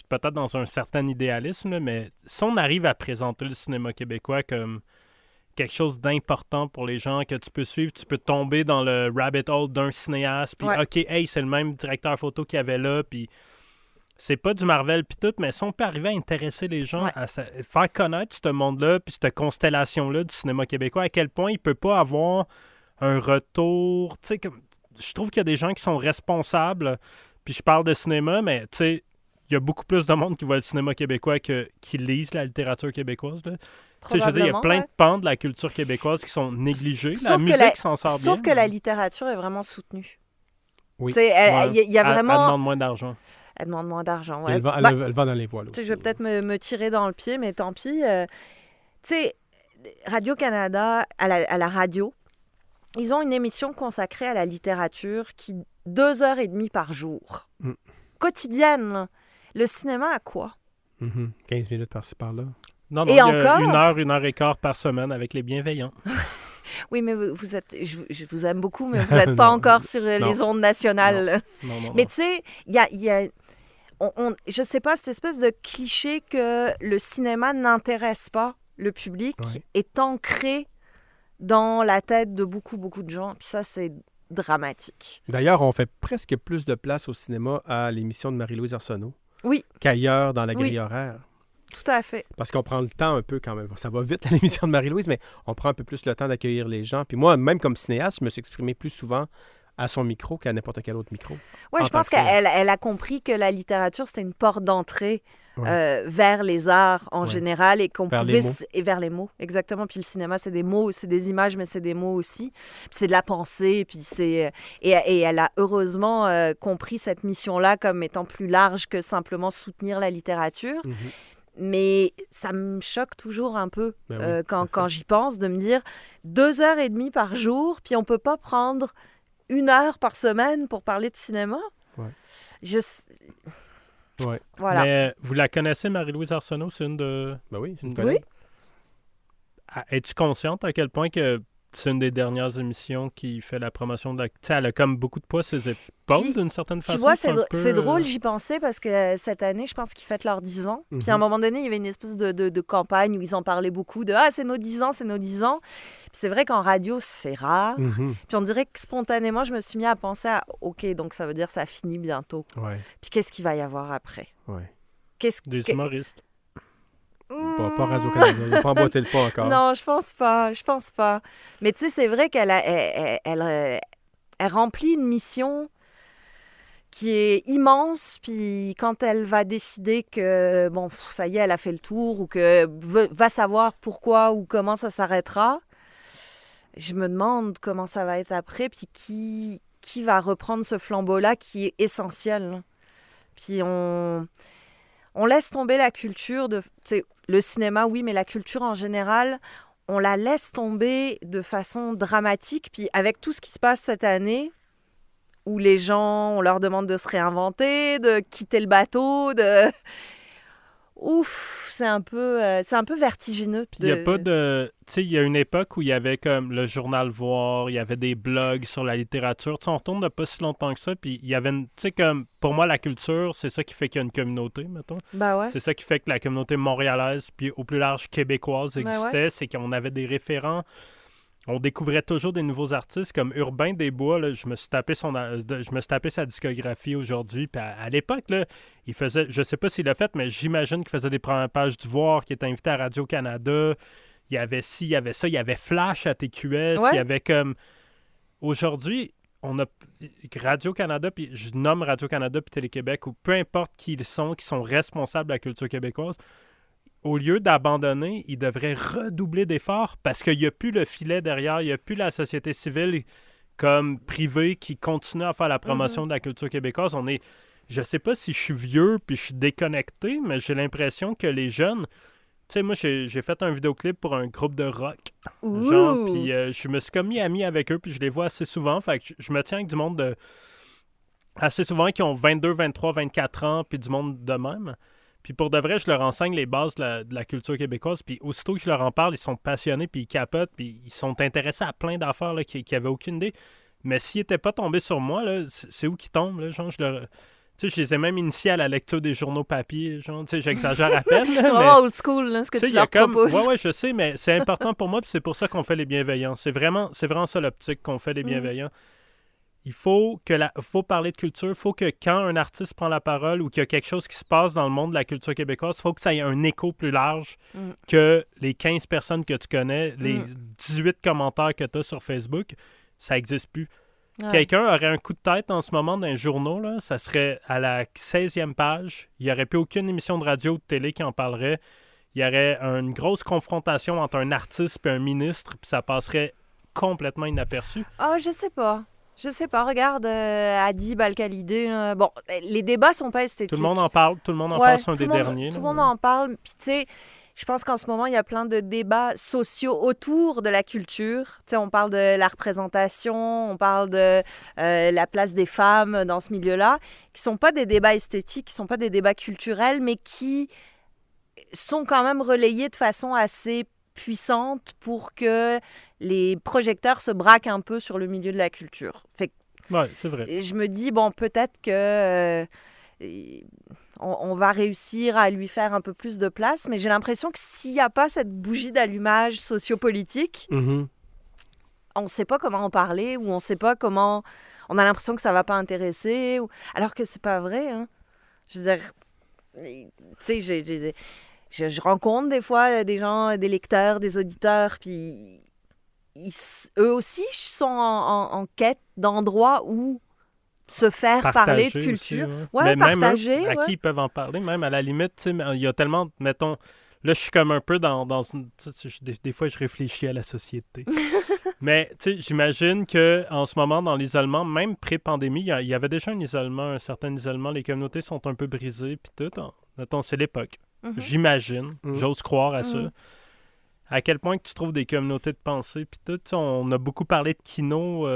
peut-être dans un certain idéalisme, là, mais si on arrive à présenter le cinéma québécois comme quelque chose d'important pour les gens, que tu peux suivre, tu peux tomber dans le rabbit hole d'un cinéaste, puis OK, hey, c'est le même directeur photo qu'il y avait là, puis c'est pas du Marvel puis tout, mais si on peut arriver à intéresser les gens, à faire connaître ce monde-là, puis cette constellation-là du cinéma québécois, à quel point il peut pas avoir un retour, tu sais, je trouve qu'il y a des gens qui sont responsables, puis je parle de cinéma, mais tu sais, il y a beaucoup plus de monde qui voit le cinéma québécois qui lisent la littérature québécoise, là. Tu sais, je veux dire, il y a plein de pans de la culture québécoise qui sont négligés. La musique s'en sort bien. Sauf que la littérature est vraiment soutenue. Oui. Tu sais, il y a vraiment... Elle demande moins d'argent. Elle demande moins d'argent, ouais. Elle va dans les voiles aussi. Je vais peut-être me tirer dans le pied, mais tant pis. Tu sais, Radio-Canada, à la radio, ils ont une émission consacrée à la littérature qui 2h30 par jour. Quotidienne, là. Le cinéma à quoi? 15 minutes par-ci, par-là. Non, il y a encore? une heure et quart par semaine avec les bienveillants. Oui, mais vous êtes... Je vous aime beaucoup, mais vous n'êtes pas encore sur les ondes nationales. Non. Mais tu sais, il y a je sais pas, cette espèce de cliché que le cinéma n'intéresse pas le public est ancré dans la tête de beaucoup, beaucoup de gens. Puis ça, c'est dramatique. D'ailleurs, on fait presque plus de place au cinéma à l'émission de Marie-Louise Arsenault qu'ailleurs dans la grille horaire. Tout à fait. Parce qu'on prend le temps un peu quand même. Ça va vite à l'émission de Marie-Louise, mais on prend un peu plus le temps d'accueillir les gens. Puis moi, même comme cinéaste, je me suis exprimé plus souvent à son micro qu'à n'importe quel autre micro. Oui, je pense qu'elle a compris que la littérature, c'était une porte d'entrée vers les arts en général et qu'on pouvait... Et vers les mots, exactement. Puis le cinéma, c'est des mots, c'est des images, mais c'est des mots aussi. Puis c'est de la pensée, puis c'est... Et elle a heureusement compris cette mission-là comme étant plus large que simplement soutenir la littérature. Mais ça me choque toujours un peu quand j'y pense, de me dire 2h30 par jour, puis on peut pas prendre 1 heure par semaine pour parler de cinéma. Voilà. Mais vous la connaissez, Marie-Louise Arsenault? C'est une de... Ben oui, je une connais. Es-tu consciente à quel point que c'est une des dernières émissions qui fait la promotion de la... Tu sais, elle a comme beaucoup de poids ses épaules, d'une certaine façon. Tu vois, c'est drôle, j'y pensais, parce que cette année, je pense qu'ils fêtent leurs 10 ans. Puis à un moment donné, il y avait une espèce de campagne où ils en parlaient beaucoup, de « Ah, c'est nos 10 ans, c'est nos 10 ans ». Puis c'est vrai qu'en radio, c'est rare. Puis on dirait que spontanément, je me suis mis à penser à « OK, donc ça veut dire que ça finit bientôt ». Puis qu'est-ce qu'il va y avoir après? Des humoristes. Pas Radio-Canada, il n'a pas emboîté le pas encore. Non, je pense pas. Mais tu sais, c'est vrai qu'elle remplit une mission qui est immense, puis quand elle va décider que, bon, ça y est, elle a fait le tour, ou que va savoir pourquoi ou comment ça s'arrêtera, je me demande comment ça va être après, puis qui va reprendre ce flambeau-là qui est essentiel. Puis on laisse tomber la culture de... Le cinéma, oui, mais la culture en général, on la laisse tomber de façon dramatique. Puis avec tout ce qui se passe cette année, où les gens, on leur demande de se réinventer, de quitter le bateau, Ouf, c'est un peu vertigineux. Il y a pas de... Tu sais, il y a une époque où il y avait comme le journal Voir, il y avait des blogs sur la littérature. Tu sais, on retourne de pas si longtemps que ça, puis il y avait... Tu sais, comme, pour moi, la culture, c'est ça qui fait qu'il y a une communauté, mettons. Ben ouais. C'est ça qui fait que la communauté montréalaise, puis au plus large québécoise existait, c'est qu'on avait des référents. On découvrait toujours des nouveaux artistes comme Urbain Desbois. Là, je me suis tapé sa discographie aujourd'hui. Puis à l'époque, là, il faisait, je sais pas s'il l'a fait, mais j'imagine qu'il faisait des premières pages du Voir, qu'il était invité à Radio-Canada. Il y avait ci, il y avait ça, il y avait Flash à TQS. Il y avait comme... Aujourd'hui, on a Radio-Canada, puis je nomme Radio-Canada puis Télé-Québec, ou peu importe qui ils sont, qui sont responsables de la culture québécoise. Au lieu d'abandonner, ils devraient redoubler d'efforts parce qu'il n'y a plus le filet derrière, il n'y a plus la société civile comme privée qui continue à faire la promotion de la culture québécoise. Je sais pas si je suis vieux puis je suis déconnecté, mais j'ai l'impression que les jeunes... Tu sais, moi, j'ai fait un vidéoclip pour un groupe de rock. Genre, puis je me suis comme mis ami avec eux, puis je les vois assez souvent. Fait que je me tiens avec du monde assez souvent qui ont 22, 23, 24 ans, puis du monde de même. Puis pour de vrai, je leur enseigne les bases de la culture québécoise, puis aussitôt que je leur en parle, ils sont passionnés, puis ils capotent, puis ils sont intéressés à plein d'affaires là, qui n'avaient aucune idée. Mais s'ils n'étaient pas tombés sur moi, là, c'est où qu'ils tombent, là, genre, je les ai même initiés à la lecture des journaux papier, genre, tu sais, j'exagère à peine. C'est vraiment old school, là, ce que tu leur proposes. Ouais, je sais, mais c'est important pour moi, puis c'est pour ça qu'on fait les bienveillants. C'est vraiment ça l'optique qu'on fait les bienveillants. Il faut parler de culture, il faut que quand un artiste prend la parole ou qu'il y a quelque chose qui se passe dans le monde de la culture québécoise, il faut que ça ait un écho plus large que les 15 personnes que tu connais, les 18 commentaires que tu as sur Facebook. Ça n'existe plus. Ouais. Quelqu'un aurait un coup de tête en ce moment dans un journal, là, ça serait à la 16e page. Il n'y aurait plus aucune émission de radio ou de télé qui en parlerait. Il y aurait une grosse confrontation entre un artiste et un ministre, puis ça passerait complètement inaperçu. Ah, je sais pas. Regarde, Adib Al-Khalidé. Bon, les débats sont pas esthétiques. Tout le monde en parle, c'est un des derniers. Tout le monde en parle, puis tu sais... Je pense qu'en ce moment, il y a plein de débats sociaux autour de la culture. Tu sais, on parle de la représentation, on parle de la place des femmes dans ce milieu-là, qui ne sont pas des débats esthétiques, qui ne sont pas des débats culturels, mais qui sont quand même relayés de façon assez puissante pour que les projecteurs se braquent un peu sur le milieu de la culture. Ouais, c'est vrai. Je me dis, bon, peut-être que... on va réussir à lui faire un peu plus de place, mais j'ai l'impression que s'il n'y a pas cette bougie d'allumage sociopolitique, on ne sait pas comment en parler, ou on ne sait pas comment... On a l'impression que ça ne va pas intéresser, alors que ce n'est pas vrai. Hein. Je veux dire, tu sais, je rencontre des fois des gens, des lecteurs, des auditeurs, puis eux aussi sont en quête d'endroits où se faire parler de culture. Aussi, ouais, mais partager. Même eux, à qui ils peuvent en parler, même à la limite, il y a tellement, mettons, là, je suis comme un peu dans une... Des fois, je réfléchis à la société. Mais, tu sais, j'imagine qu'en ce moment, dans l'isolement, même pré-pandémie, il y avait déjà un certain isolement. Les communautés sont un peu brisées, puis tout. Mettons, c'est l'époque. J'imagine. J'ose croire à ça. À quel point que tu trouves des communautés de pensée, puis tout, on a beaucoup parlé de Kino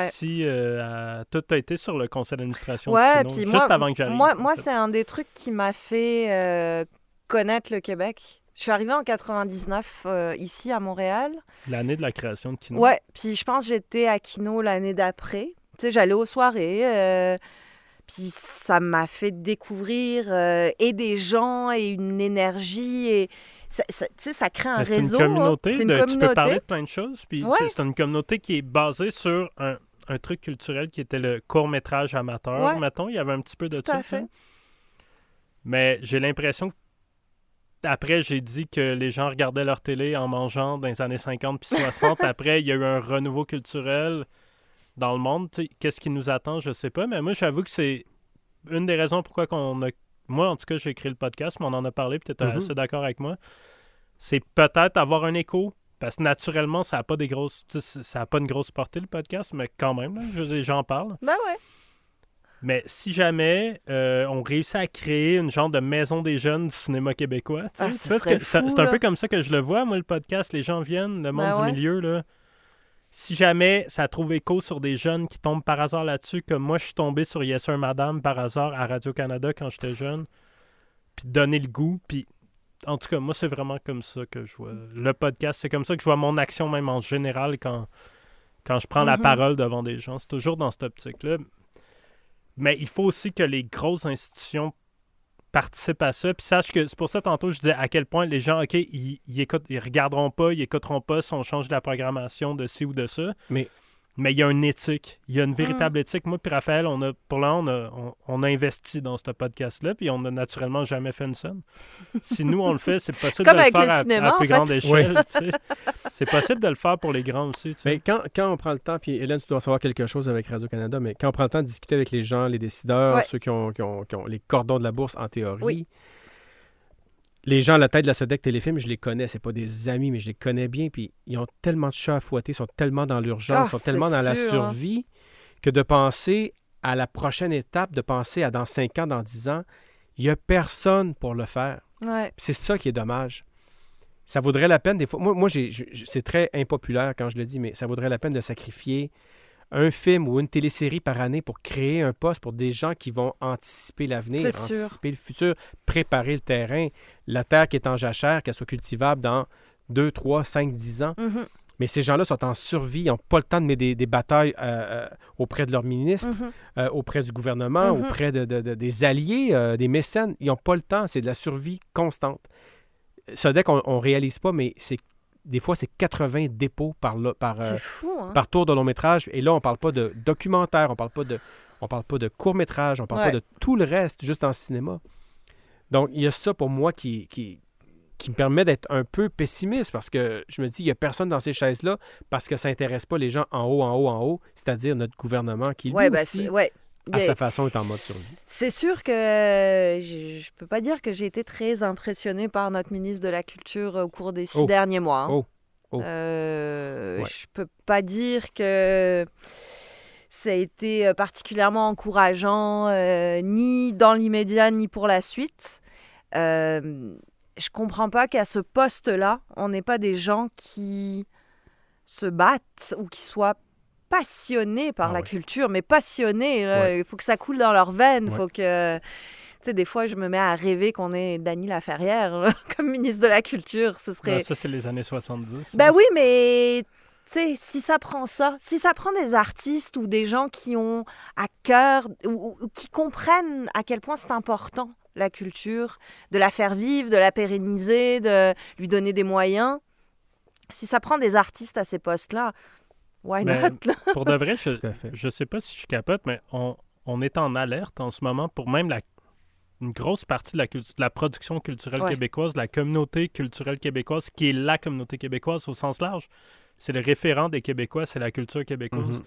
ici, tout a été sur le conseil d'administration de Kino, juste avant que j'arrive. Moi c'est un des trucs qui m'a fait connaître le Québec. Je suis arrivée en 99 ici à Montréal. L'année de la création de Kino. Ouais, puis je pense que j'étais à Kino l'année d'après. Tu sais, j'allais aux soirées, puis ça m'a fait découvrir et des gens et une énergie et... Ça crée un réseau. C'est une communauté. Tu peux parler de plein de choses. Puis c'est une communauté qui est basée sur un truc culturel qui était le court-métrage amateur, mettons. Il y avait un petit peu de ça. Mais j'ai l'impression que après, j'ai dit que les gens regardaient leur télé en mangeant dans les années 50 puis 60. Après, il y a eu un renouveau culturel dans le monde. T'sais, qu'est-ce qui nous attend, je sais pas. Mais moi, j'avoue que c'est une des raisons pourquoi qu'on a... Moi, en tout cas, j'ai écrit le podcast, mais on en a parlé, peut-être assez d'accord avec moi. C'est peut-être avoir un écho, parce que naturellement, ça n'a pas une grosse portée, le podcast, mais quand même, là, j'en parle. Ben ouais. Mais si jamais on réussit à créer une genre de maison des jeunes du cinéma québécois, c'est un peu comme ça que je le vois, moi, le podcast. Les gens viennent, le monde du milieu, là. Si jamais ça trouve écho sur des jeunes qui tombent par hasard là-dessus, comme moi, je suis tombé sur Yes Sir Madame par hasard à Radio-Canada quand j'étais jeune, puis donner le goût, puis en tout cas, moi, c'est vraiment comme ça que je vois le podcast. C'est comme ça que je vois mon action, même en général, quand je prends la parole devant des gens. C'est toujours dans cette optique-là. Mais il faut aussi que les grosses institutions participent à ça. Puis sache que c'est pour ça, tantôt, je disais à quel point les gens, OK, ils regarderont pas, ils écouteront pas si on change la programmation de ci ou de ça. Mais il y a une éthique. Il y a une véritable éthique. Moi puis Raphaël, on a investi dans ce podcast-là, puis on n'a naturellement jamais fait une scène. Si nous, on le fait, c'est possible de le faire à plus grande échelle. Tu sais. C'est possible de le faire pour les grands aussi. Tu sais. Mais quand on prend le temps, puis Hélène, tu dois savoir quelque chose avec Radio-Canada, mais quand on prend le temps de discuter avec les gens, les décideurs, ceux qui ont les cordons de la bourse en théorie, les gens à la tête de la SODEC Téléfilm, je les connais, c'est pas des amis, mais je les connais bien, puis ils ont tellement de chats à fouetter, ils sont tellement dans l'urgence, ils sont tellement dans la survie, que de penser à la prochaine étape, de penser à dans 5 ans, dans 10 ans, il n'y a personne pour le faire. Ouais. C'est ça qui est dommage. Ça vaudrait la peine, des fois... Moi c'est très impopulaire quand je le dis, mais ça vaudrait la peine de sacrifier un film ou une télésérie par année pour créer un poste pour des gens qui vont anticiper l'avenir, anticiper le futur, préparer le terrain, la terre qui est en jachère, qu'elle soit cultivable dans 2, 3, 5, 10 ans. Mm-hmm. Mais ces gens-là sont en survie, ils n'ont pas le temps de mettre des batailles auprès de leurs ministres, auprès du gouvernement, auprès des alliés, des mécènes. Ils n'ont pas le temps, c'est de la survie constante. Ça, dès qu'on ne réalise pas, mais des fois, c'est 80 dépôts par tour de long-métrage. Et là, on ne parle pas de documentaire, on ne parle pas de court-métrage, on ne parle pas de tout le reste, juste en cinéma. Donc, il y a ça pour moi qui me permet d'être un peu pessimiste parce que je me dis, il n'y a personne dans ces chaises-là parce que ça n'intéresse pas les gens en haut, c'est-à-dire notre gouvernement qui, lui aussi, à sa façon, est en mode survie. C'est sûr que je ne peux pas dire que j'ai été très impressionnée par notre ministre de la Culture au cours des 6 derniers mois. Hein. Je ne peux pas dire que ça a été particulièrement encourageant, ni dans l'immédiat, ni pour la suite. Je comprends pas qu'à ce poste-là, on n'ait pas des gens qui se battent ou qui soient passionnés par la culture, mais passionnés. Il faut que ça coule dans leurs veines. Faut que... Tu sais, des fois, je me mets à rêver qu'on ait Dany Laferrière comme ministre de la Culture. Ce serait... ça, c'est les années 70. Ben oui, mais... Tu sais, si ça prend des artistes ou des gens qui ont à cœur ou qui comprennent à quel point c'est important, la culture, de la faire vivre, de la pérenniser, de lui donner des moyens. Si ça prend des artistes à ces postes-là, why not? Pour de vrai, je sais pas si je capote, mais on est en alerte en ce moment pour même une grosse partie de la production culturelle québécoise, de la communauté culturelle québécoise, qui est la communauté québécoise au sens large. C'est le référent des Québécois, c'est la culture québécoise.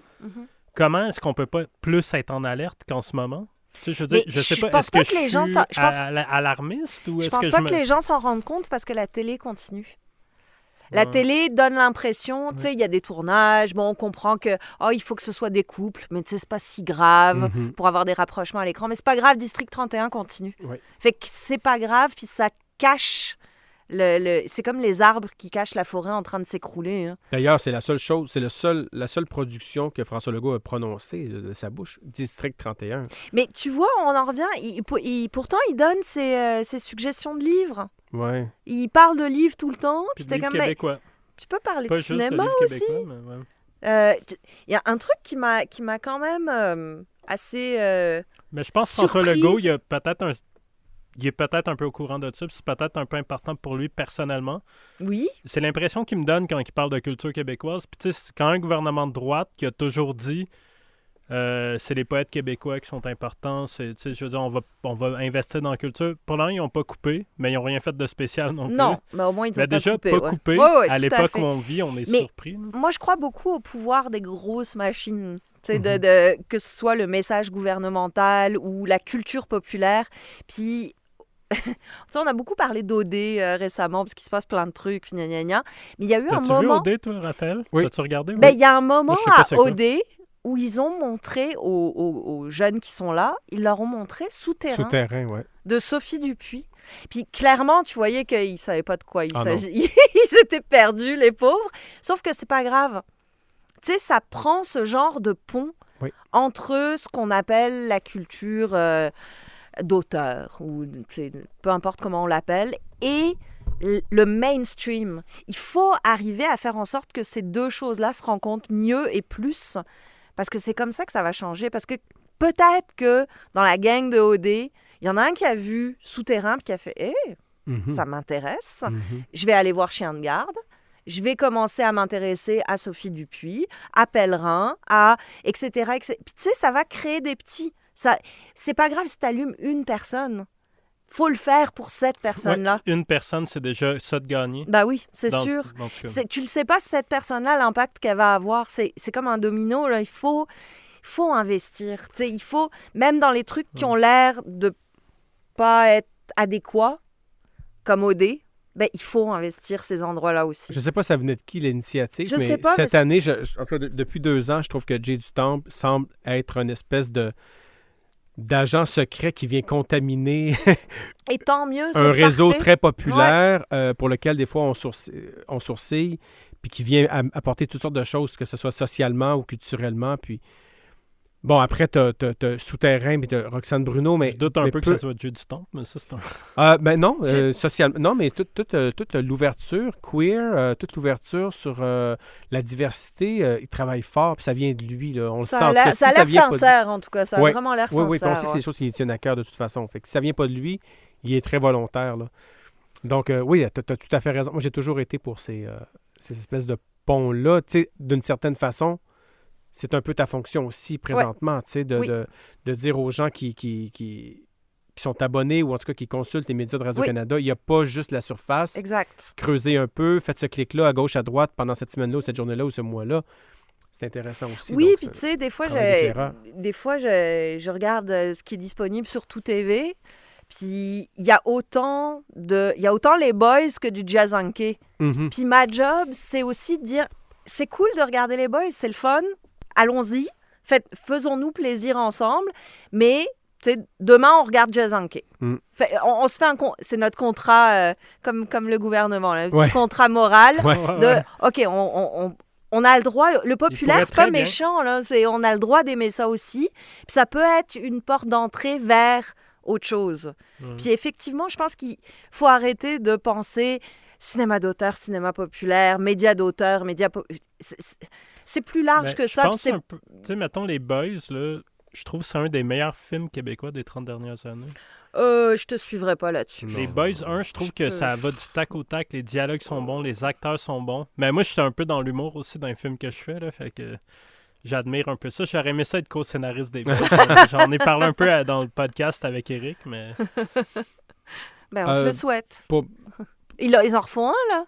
Comment est-ce qu'on peut pas plus être en alerte qu'en ce moment? Tu sais, je veux dire, je sais pas, est-ce que je suis alarmiste ou est-ce que je pense pas que les gens s'en rendent compte parce que la télé continue. La télé donne l'impression, tu sais, il y a des tournages, bon, on comprend que il faut que ce soit des couples, mais tu sais, c'est pas si grave pour avoir des rapprochements à l'écran, mais c'est pas grave, District 31 continue. Fait que c'est pas grave, puis ça cache c'est comme les arbres qui cachent la forêt en train de s'écrouler. Hein. D'ailleurs, c'est la seule chose, c'est la seule production que François Legault a prononcée de sa bouche, District 31. Mais tu vois, on en revient, pourtant il donne ses suggestions de livres. Ouais. Il parle de livres tout le temps. Puis de livres québécois. Tu peux parler pas de cinéma aussi. Il y a un truc qui m'a quand même assez mais je pense que François Legault, il est peut-être un peu au courant de ça, puis c'est peut-être un peu important pour lui personnellement. Oui. C'est l'impression qu'il me donne quand il parle de culture québécoise. Puis tu sais, c'est quand un gouvernement de droite qui a toujours dit c'est les poètes québécois qui sont importants. Je veux dire, on va investir dans la culture. Pour l'instant, ils n'ont pas coupé, mais ils n'ont rien fait de spécial non plus. Non, mais au moins, ils ont déjà pas coupé. Ouais, à l'époque où on vit, on est surpris. Moi, je crois beaucoup au pouvoir des grosses machines. Que ce soit le message gouvernemental ou la culture populaire. Puis... on a beaucoup parlé d'OD récemment parce qu'il se passe plein de trucs, puis gna gna gna. Mais il y a eu un moment... T'as-tu vu OD, toi, Raphaël? Oui. T'as-tu regardé? Il y a un moment à OD où ils ont montré aux jeunes qui sont là, ils leur ont montré Souterrain, de Sophie Dupuis. Puis clairement, tu voyais qu'ils ne savaient pas de quoi il s'agit. Ils étaient perdus, les pauvres. Sauf que c'est pas grave. Tu sais, ça prend ce genre de pont entre ce qu'on appelle la culture... d'auteur, ou peu importe comment on l'appelle, et le mainstream. Il faut arriver à faire en sorte que ces deux choses-là se rencontrent mieux et plus, parce que c'est comme ça que ça va changer. Parce que peut-être que dans la gang de OD, il y en a un qui a vu Souterrain et qui a fait ça m'intéresse, je vais aller voir Chien de garde. Je vais commencer à m'intéresser à Sophie Dupuis, à Pellerin, etc. Puis tu sais, ça va créer des petits... c'est pas grave si tu allumes une personne. Faut le faire pour cette personne-là. Ouais, une personne, c'est déjà ça de gagner. Ben oui, c'est sûr. Tu le sais pas, cette personne-là, l'impact qu'elle va avoir. C'est comme un domino. Là. Il faut investir. T'sais, il faut, même dans les trucs qui ont l'air de pas être adéquats, comme OD, il faut investir ces endroits-là aussi. Je ne sais pas ça venait de qui l'initiative, je sais pas, cette année, depuis 2 ans, je trouve que Jay du Temple semble être une espèce d'agent secret qui vient contaminer et tant mieux, un réseau très populaire pour lequel des fois on sourcille. puis qui vient apporter toutes sortes de choses, que ce soit socialement ou culturellement. Puis bon, après, t'as Souterrain puis t'as Roxane Bruno, mais... Je doute un peu que ça soit Dieu du Temple, mais ça, c'est ben non, socialement... Non, mais toute l'ouverture queer, toute l'ouverture sur la diversité, il travaille fort, puis ça vient de lui, là. On le sent. Ça a l'air sincère, en tout cas. Ça a vraiment l'air sincère. Oui, puis on sait que c'est des choses qui lui tiennent à cœur de toute façon. Fait que si ça vient pas de lui, il est très volontaire, là. Donc, oui, t'as tout à fait raison. Moi, j'ai toujours été pour ces espèces de ponts-là. Tu sais, d'une certaine façon... C'est un peu ta fonction aussi présentement, tu sais, de dire aux gens qui sont abonnés ou en tout cas qui consultent les médias de Radio-Canada, il n'y a pas juste la surface. Exact. Creusez un peu, faites ce clic-là à gauche, à droite pendant cette semaine-là ou cette journée-là ou ce mois-là. C'est intéressant aussi. Oui, puis tu sais, des fois, je regarde ce qui est disponible sur Tout TV, puis il y a autant les boys que du jazz anké. Mm-hmm. Puis ma job, c'est aussi de dire, c'est cool de regarder les boys, c'est le fun. Allons-y, faisons-nous plaisir ensemble, mais demain, on regarde Jazz Anké. On se fait c'est notre contrat, comme le gouvernement, là, un petit contrat moral OK, on a le droit, le populaire, c'est pas méchant, là, on a le droit d'aimer ça aussi, puis ça peut être une porte d'entrée vers autre chose. Puis effectivement, je pense qu'il faut arrêter de penser cinéma d'auteur, cinéma populaire, médias d'auteur, c'est plus large que ça. Tu sais, mettons, Les Boys, là, je trouve que c'est un des meilleurs films québécois des 30 dernières années. Je te suivrai pas là-dessus. Les Boys 1, je trouve que ça va du tac au tac, les dialogues sont bons, les acteurs sont bons. Mais moi, je suis un peu dans l'humour aussi dans les films que je fais, là, fait que j'admire un peu ça. J'aurais aimé ça être co-scénariste des Boys. J'en ai parlé un peu dans le podcast avec Eric, mais... Ben, on te le souhaite. Ils en refont un, là?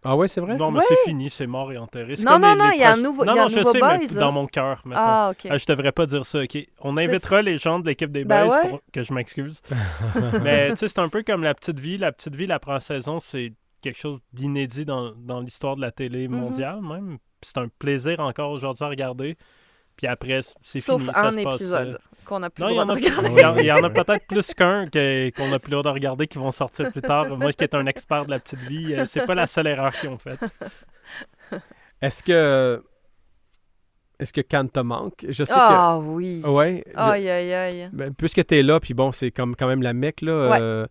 Ah ouais, c'est vrai? Non, mais c'est fini, c'est mort et enterré. Non, il y a un nouveau Boys. Mais dans mon cœur, maintenant. Ah, OK. Je devrais pas dire ça, OK. On invitera les gens de l'équipe des Boys pour que je m'excuse. Mais tu sais, c'est un peu comme La Petite Vie. La Petite Vie, la première saison, c'est quelque chose d'inédit dans l'histoire de la télé mondiale, même. C'est un plaisir encore aujourd'hui à regarder. Puis après, c'est Sauf fini. Sauf un épisode qu'on n'a plus le droit de regarder. Il y en a peut-être plus qu'un qu'on n'a plus le droit de regarder qui vont sortir plus tard. Moi qui est un expert de La Petite Vie, c'est pas la seule erreur qu'ils ont faite. Est-ce que Cannes te manque? Je sais oui. Ouais. Aïe. Ben, puisque tu es là, puis bon, c'est quand même la Mecque, là.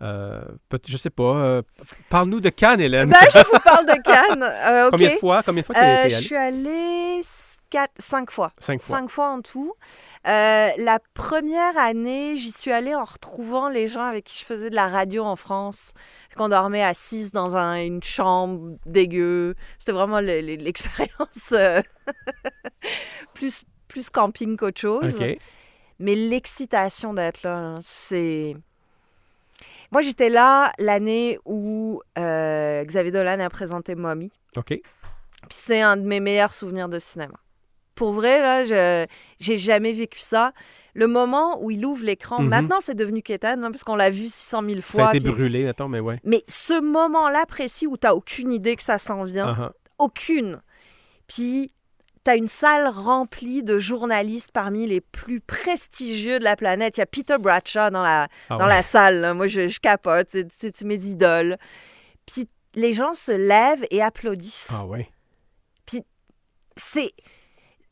Je sais pas. Parle-nous de Cannes, Hélène. Ben, je vous parle de Cannes. Okay. Combien de fois tu es allée? Je suis allée 5 fois. 5 fois. 5 fois en tout. La première année, j'y suis allée en retrouvant les gens avec qui je faisais de la radio en France. Qu'on dormait assises dans une chambre dégueu. C'était vraiment l'expérience plus camping qu'autre chose. Okay. Mais l'excitation d'être là, c'est... Moi, j'étais là l'année où Xavier Dolan a présenté Mommy. OK. Puis c'est un de mes meilleurs souvenirs de cinéma. Pour vrai, là, j'ai jamais vécu ça. Le moment où il ouvre l'écran, maintenant c'est devenu quétaine, hein, parce qu'on l'a vu 600 000 fois. Ça a été brûlé, attends, mais ouais. Mais ce moment-là précis où t'as aucune idée que ça s'en vient, aucune. Puis t'as une salle remplie de journalistes parmi les plus prestigieux de la planète. Il y a Peter Bradshaw dans la salle. Là. Moi, je capote. C'est mes idoles. Puis les gens se lèvent et applaudissent. Ah ouais. Puis c'est...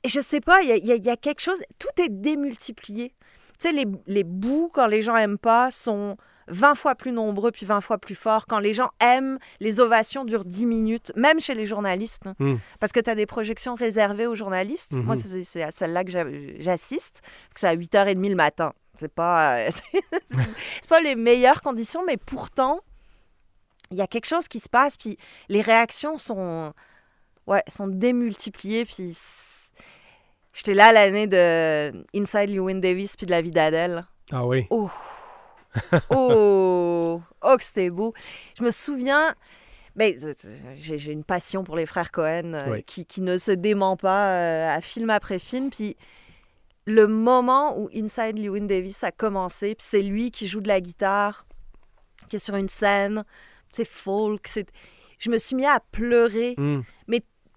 Je sais pas, il y a quelque chose... Tout est démultiplié. Tu sais, les bouts, quand les gens aiment pas, sont 20 fois plus nombreux puis 20 fois plus forts. Quand les gens aiment, les ovations durent 10 minutes, même chez les journalistes. Hein, parce que tu as des projections réservées aux journalistes. Moi, c'est à celle-là que j'assiste. C'est à 8h30 le matin. C'est pas les meilleures conditions, mais pourtant, il y a quelque chose qui se passe. Puis les réactions sont démultipliées. Puis j'étais là l'année de Inside Llewyn Davis puis de La vie d'Adèle. Ah oui. Oh, que c'était beau. Je me souviens, j'ai une passion pour les frères Cohen qui ne se dément pas à film après film. Puis le moment où Inside Llewyn Davis a commencé, puis c'est lui qui joue de la guitare, qui est sur une scène, c'est folk. Je me suis mis à pleurer,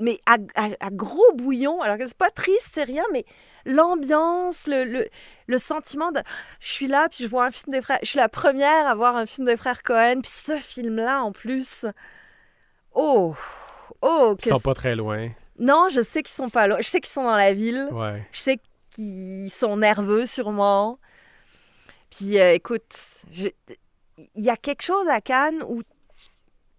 mais à gros bouillon. Alors que c'est pas triste, c'est rien, mais l'ambiance, le sentiment de... Je suis là, puis je vois un film des frères... Je suis la première à voir un film des frères Cohen, puis ce film-là, en plus... Oh, trop... Ils sont pas très loin. Non, je sais qu'ils sont pas loin. Je sais qu'ils sont dans la ville. Ouais. Je sais qu'ils sont nerveux, sûrement. Puis, écoute, il y a quelque chose à Cannes où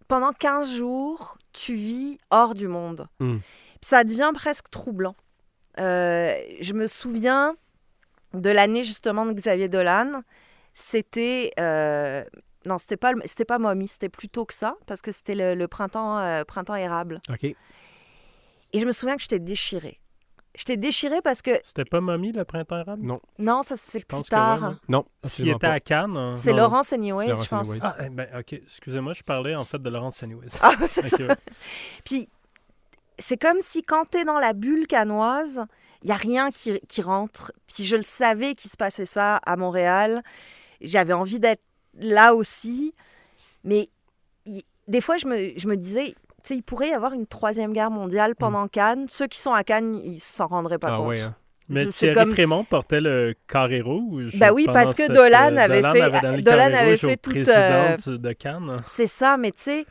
pendant 15 jours, tu vis hors du monde. Puis ça devient presque troublant. Je me souviens de l'année, justement, de Xavier Dolan. C'était... non, c'était pas Mommy, c'était plus tôt que ça, parce que c'était le printemps érable. OK. Et je me souviens que j'étais déchirée. J'étais déchirée parce que... C'était pas Mommy, le printemps érable? Non. Non, ça, c'est plus tard. Ouais. Non, s'il était à Cannes... C'est Laurence Anyways, je pense. Anyways. Ah, OK. Excusez-moi, je parlais en fait de Laurence Anyways. Ah, c'est ça. Ouais. Puis, c'est comme si quand t'es dans la bulle cannoise, il n'y a rien qui rentre. Puis je le savais qu'il se passait ça à Montréal. J'avais envie d'être là aussi. Mais des fois, je me disais... Tu sais, il pourrait y avoir une 3e guerre mondiale pendant Cannes. Ceux qui sont à Cannes, ils s'en rendraient pas compte. Ouais, hein. Mais Thierry Frémont portait le carré rouge. Ben oui, parce que Dolan avait fait toute... présidente de Cannes. C'est ça, mais tu sais,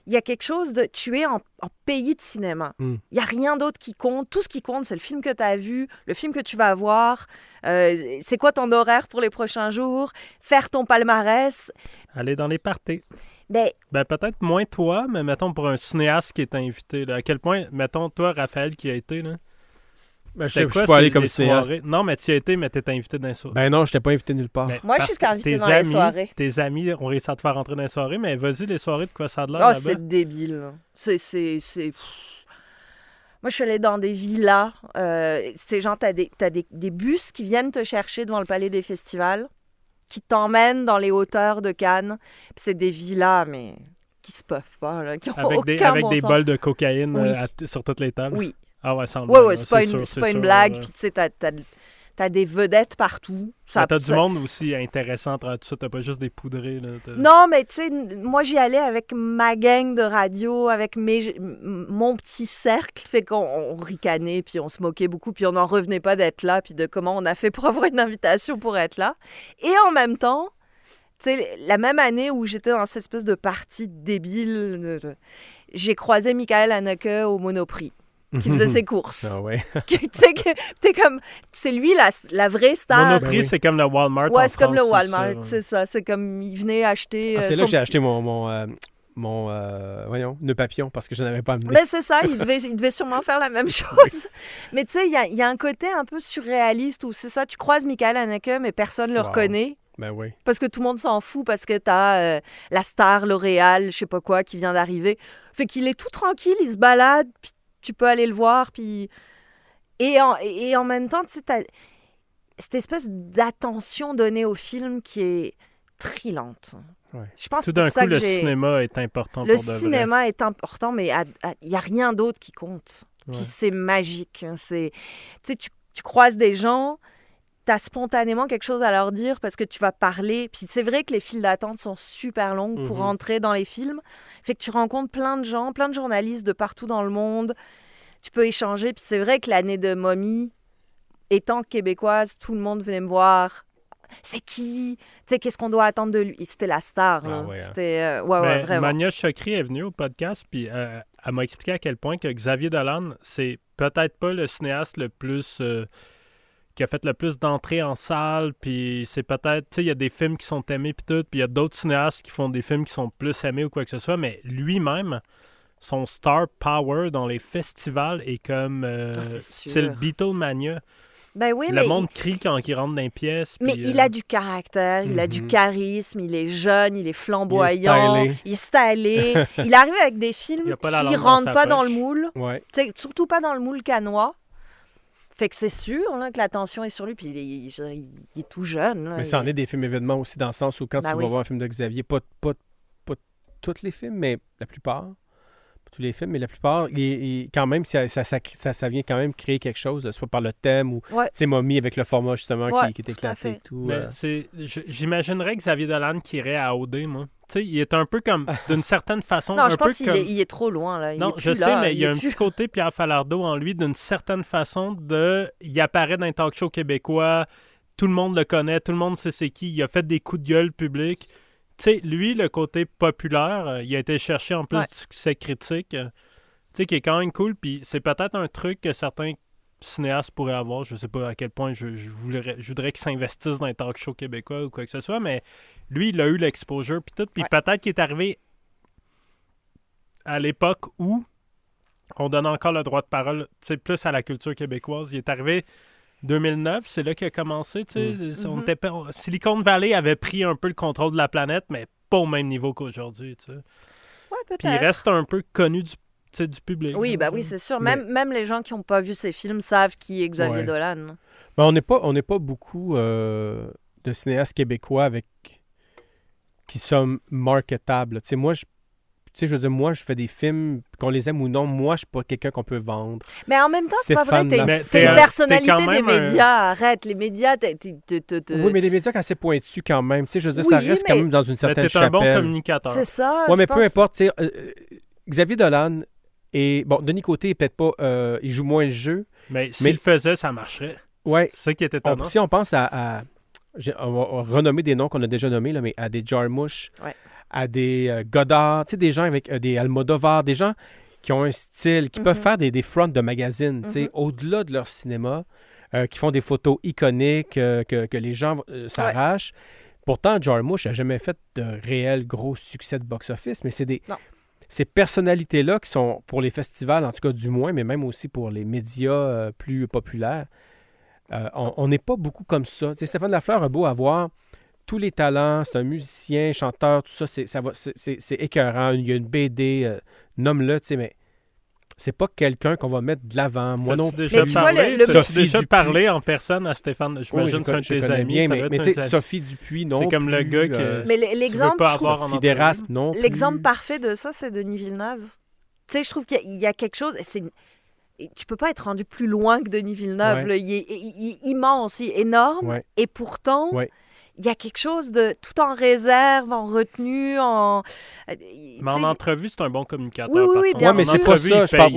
il y a quelque chose de... Tu es en pays de cinéma. Il n'y a rien d'autre qui compte. Tout ce qui compte, c'est le film que tu as vu, le film que tu vas voir. C'est quoi ton horaire pour les prochains jours? Faire ton palmarès. Aller dans les parties. Ben, peut-être moins toi, mais mettons pour un cinéaste qui est invité. Là, à quel point, mettons, toi, Raphaël, qui a été, là. Je suis pas allé comme cinéaste. Non, mais tu y as été, mais t'étais invité dans les soirées. Ben non, je t'ai pas invité nulle part. Moi, je suis invité dans les soirées. Tes amis ont réussi à te faire rentrer dans les soirées, mais vas-y, les soirées, de quoi ça a de l'air là-bas? Oh, c'est débile. C'est... Moi, je suis allée dans des villas. C'est genre, t'as des bus qui viennent te chercher devant le Palais des Festivals, qui t'emmènent dans les hauteurs de Cannes. Puis c'est des villas, mais qui se peuvent pas, là, qui ont avec des bols de cocaïne sur toutes les tables. Oui. Ah ouais, sans ouais, c'est pas une blague. Puis tu sais, t'as des vedettes partout. T'as du monde aussi intéressant entre tout ça. T'as pas juste des poudrés. Là, non, mais tu sais, moi, j'y allais avec ma gang de radio, avec mon petit cercle. Fait qu'on ricanait, puis on se moquait beaucoup, puis on n'en revenait pas d'être là, puis de comment on a fait pour avoir une invitation pour être là. Et en même temps, tu sais, la même année où j'étais dans cette espèce de partie débile, j'ai croisé Michael Haneke au Monoprix, qui faisait ses courses. Ah ouais. Tu sais, t'es comme... C'est lui la vraie star. Monoprix, c'est comme le Walmart. Ouais, c'est comme le Walmart, c'est ça. C'est comme il venait acheter... c'est là que j'ai acheté mon nœud papillon, parce que je n'avais pas amené. Mais c'est ça, il devait sûrement faire la même chose. Mais tu sais, il y a un côté un peu surréaliste où c'est ça, tu croises Michael Haneke, mais personne ne le reconnaît. Ben oui. Parce que tout le monde s'en fout, parce que t'as la star L'Oréal, je sais pas quoi, qui vient d'arriver. Fait qu'il est tout tranquille, il se balade, puis tu peux aller le voir, puis... Et en même temps, tu sais, t'as cette espèce d'attention donnée au film qui est trilante. Ouais. Je pense tout d'un coup, le cinéma est important pour de vrai. Le cinéma est important, mais il n'y a rien d'autre qui compte. Ouais. Puis c'est magique. Tu sais, tu croises des gens... tu as spontanément quelque chose à leur dire parce que tu vas parler. Puis c'est vrai que les files d'attente sont super longues pour entrer dans les films. Fait que tu rencontres plein de gens, plein de journalistes de partout dans le monde. Tu peux échanger. Puis c'est vrai que l'année de Mommy, étant québécoise, tout le monde venait me voir. C'est qui? Tu sais, qu'est-ce qu'on doit attendre de lui? C'était la star. Là. Ouais, c'était, vraiment. Mania Chokri est venue au podcast, puis elle m'a expliqué à quel point que Xavier Dolan, c'est peut-être pas le cinéaste le plus... qui a fait le plus d'entrées en salle, puis c'est peut-être... Tu sais, il y a des films qui sont aimés, puis tout, puis il y a d'autres cinéastes qui font des films qui sont plus aimés ou quoi que ce soit, mais lui-même, son star power dans les festivals est comme... c'est le Beatlemania. Ben oui, le monde crie quand il rentre dans les pièces. Mais il a du caractère, il a du charisme, il est jeune, il est flamboyant, il est stylé. Il arrive avec des films qui ne rentrent pas dans le moule. Ouais. Surtout pas dans le moule cannois. Fait que c'est sûr là, que l'attention est sur lui, puis il est tout jeune. Là, mais ça en est des films événements aussi, dans le sens où quand tu vas voir un film de Xavier, pas tous les films, mais la plupart, pas tous les films, mais la plupart, quand même, ça vient quand même créer quelque chose, soit par le thème ou, tu sais, Mommy avec le format justement qui est éclaté et tout. Mais j'imaginerais Xavier Dolan qui irait à OD, moi. Tu sais, il est un peu comme, d'une certaine façon... Non, je pense qu'il est trop loin, là. Non, je sais, mais il y a un petit côté Pierre Falardeau en lui, d'une certaine façon, il apparaît dans un talk show québécois, tout le monde le connaît, tout le monde sait c'est qui, il a fait des coups de gueule publics. Tu sais, lui, le côté populaire, il a été cherché en plus du succès critique. sais, qui est quand même cool. Puis c'est peut-être un truc que certains cinéastes pourraient avoir. Je sais pas à quel point je voudrais qu'ils s'investissent dans les talk shows québécois ou quoi que ce soit, mais lui, il a eu l'exposure puis tout. Puis peut-être qu'il est arrivé à l'époque où on donne encore le droit de parole, tu sais, plus à la culture québécoise. Il est arrivé 2009, c'est là qu'il a commencé, tu sais. Silicon Valley avait pris un peu le contrôle de la planète, mais pas au même niveau qu'aujourd'hui, tu sais. Ouais, peut-être. Puis il reste un peu connu du public. Oui, oui, c'est sûr. Même les gens qui n'ont pas vu ces films savent qui est Xavier Dolan. Ben, on n'est pas beaucoup de cinéastes québécois qui sont marketables. Tu sais, moi, je veux dire, moi, je fais des films, qu'on les aime ou non, moi, je suis pas quelqu'un qu'on peut vendre. Mais en même temps, c'est pas vrai, t'es une personnalité des médias. Arrête, les médias, Oui, mais les médias, quand c'est pointu quand même, tu sais, je veux dire, ça reste quand même dans une certaine chapelle. T'es un bon communicateur. C'est ça, mais peu importe, tu sais, Xavier Dolan et, bon, Denis Côté, peut-être pas, il joue moins le jeu. Mais s'il le faisait, ça marcherait. Ouais. C'est ça qui était étonnant. Si on pense on va renommer des noms qu'on a déjà nommés, là, mais à des Jarmusch, à des Godard, tu sais, des gens avec des Almodovar, des gens qui ont un style, qui peuvent faire des fronts de magazines, tu sais, au-delà de leur cinéma, qui font des photos iconiques, que les gens s'arrachent. Pourtant, Jarmusch n'a jamais fait de réel gros succès de box-office, mais c'est ces personnalités-là qui sont, pour les festivals, en tout cas du moins, mais même aussi pour les médias plus populaires, on n'est pas beaucoup comme ça. Tu sais, Stéphane Lafleur a beau avoir tous les talents, c'est un musicien, chanteur, tout ça, c'est écœurant. Il y a une BD, nomme-le, tu sais, mais c'est pas quelqu'un qu'on va mettre de l'avant. Moi non plus. T'as-tu déjà parlé en personne à Stéphane? J'imagine que c'est un de tes amis. Bien, mais tu sais, Sophie Dupuis, non. C'est comme le gars que mais l'exemple, tu veux pas avoir en Fidérasme, non. L'exemple parfait de ça, c'est Denis Villeneuve. Tu sais, je trouve qu'il y a quelque chose... Tu peux pas être rendu plus loin que Denis Villeneuve. Là. Il est immense, il est énorme. Et pourtant... Il y a quelque chose de tout en réserve, en retenue, Mais en entrevue, c'est un bon communicateur. Oui, bien sûr. Mais c'est pas ça. Je parle,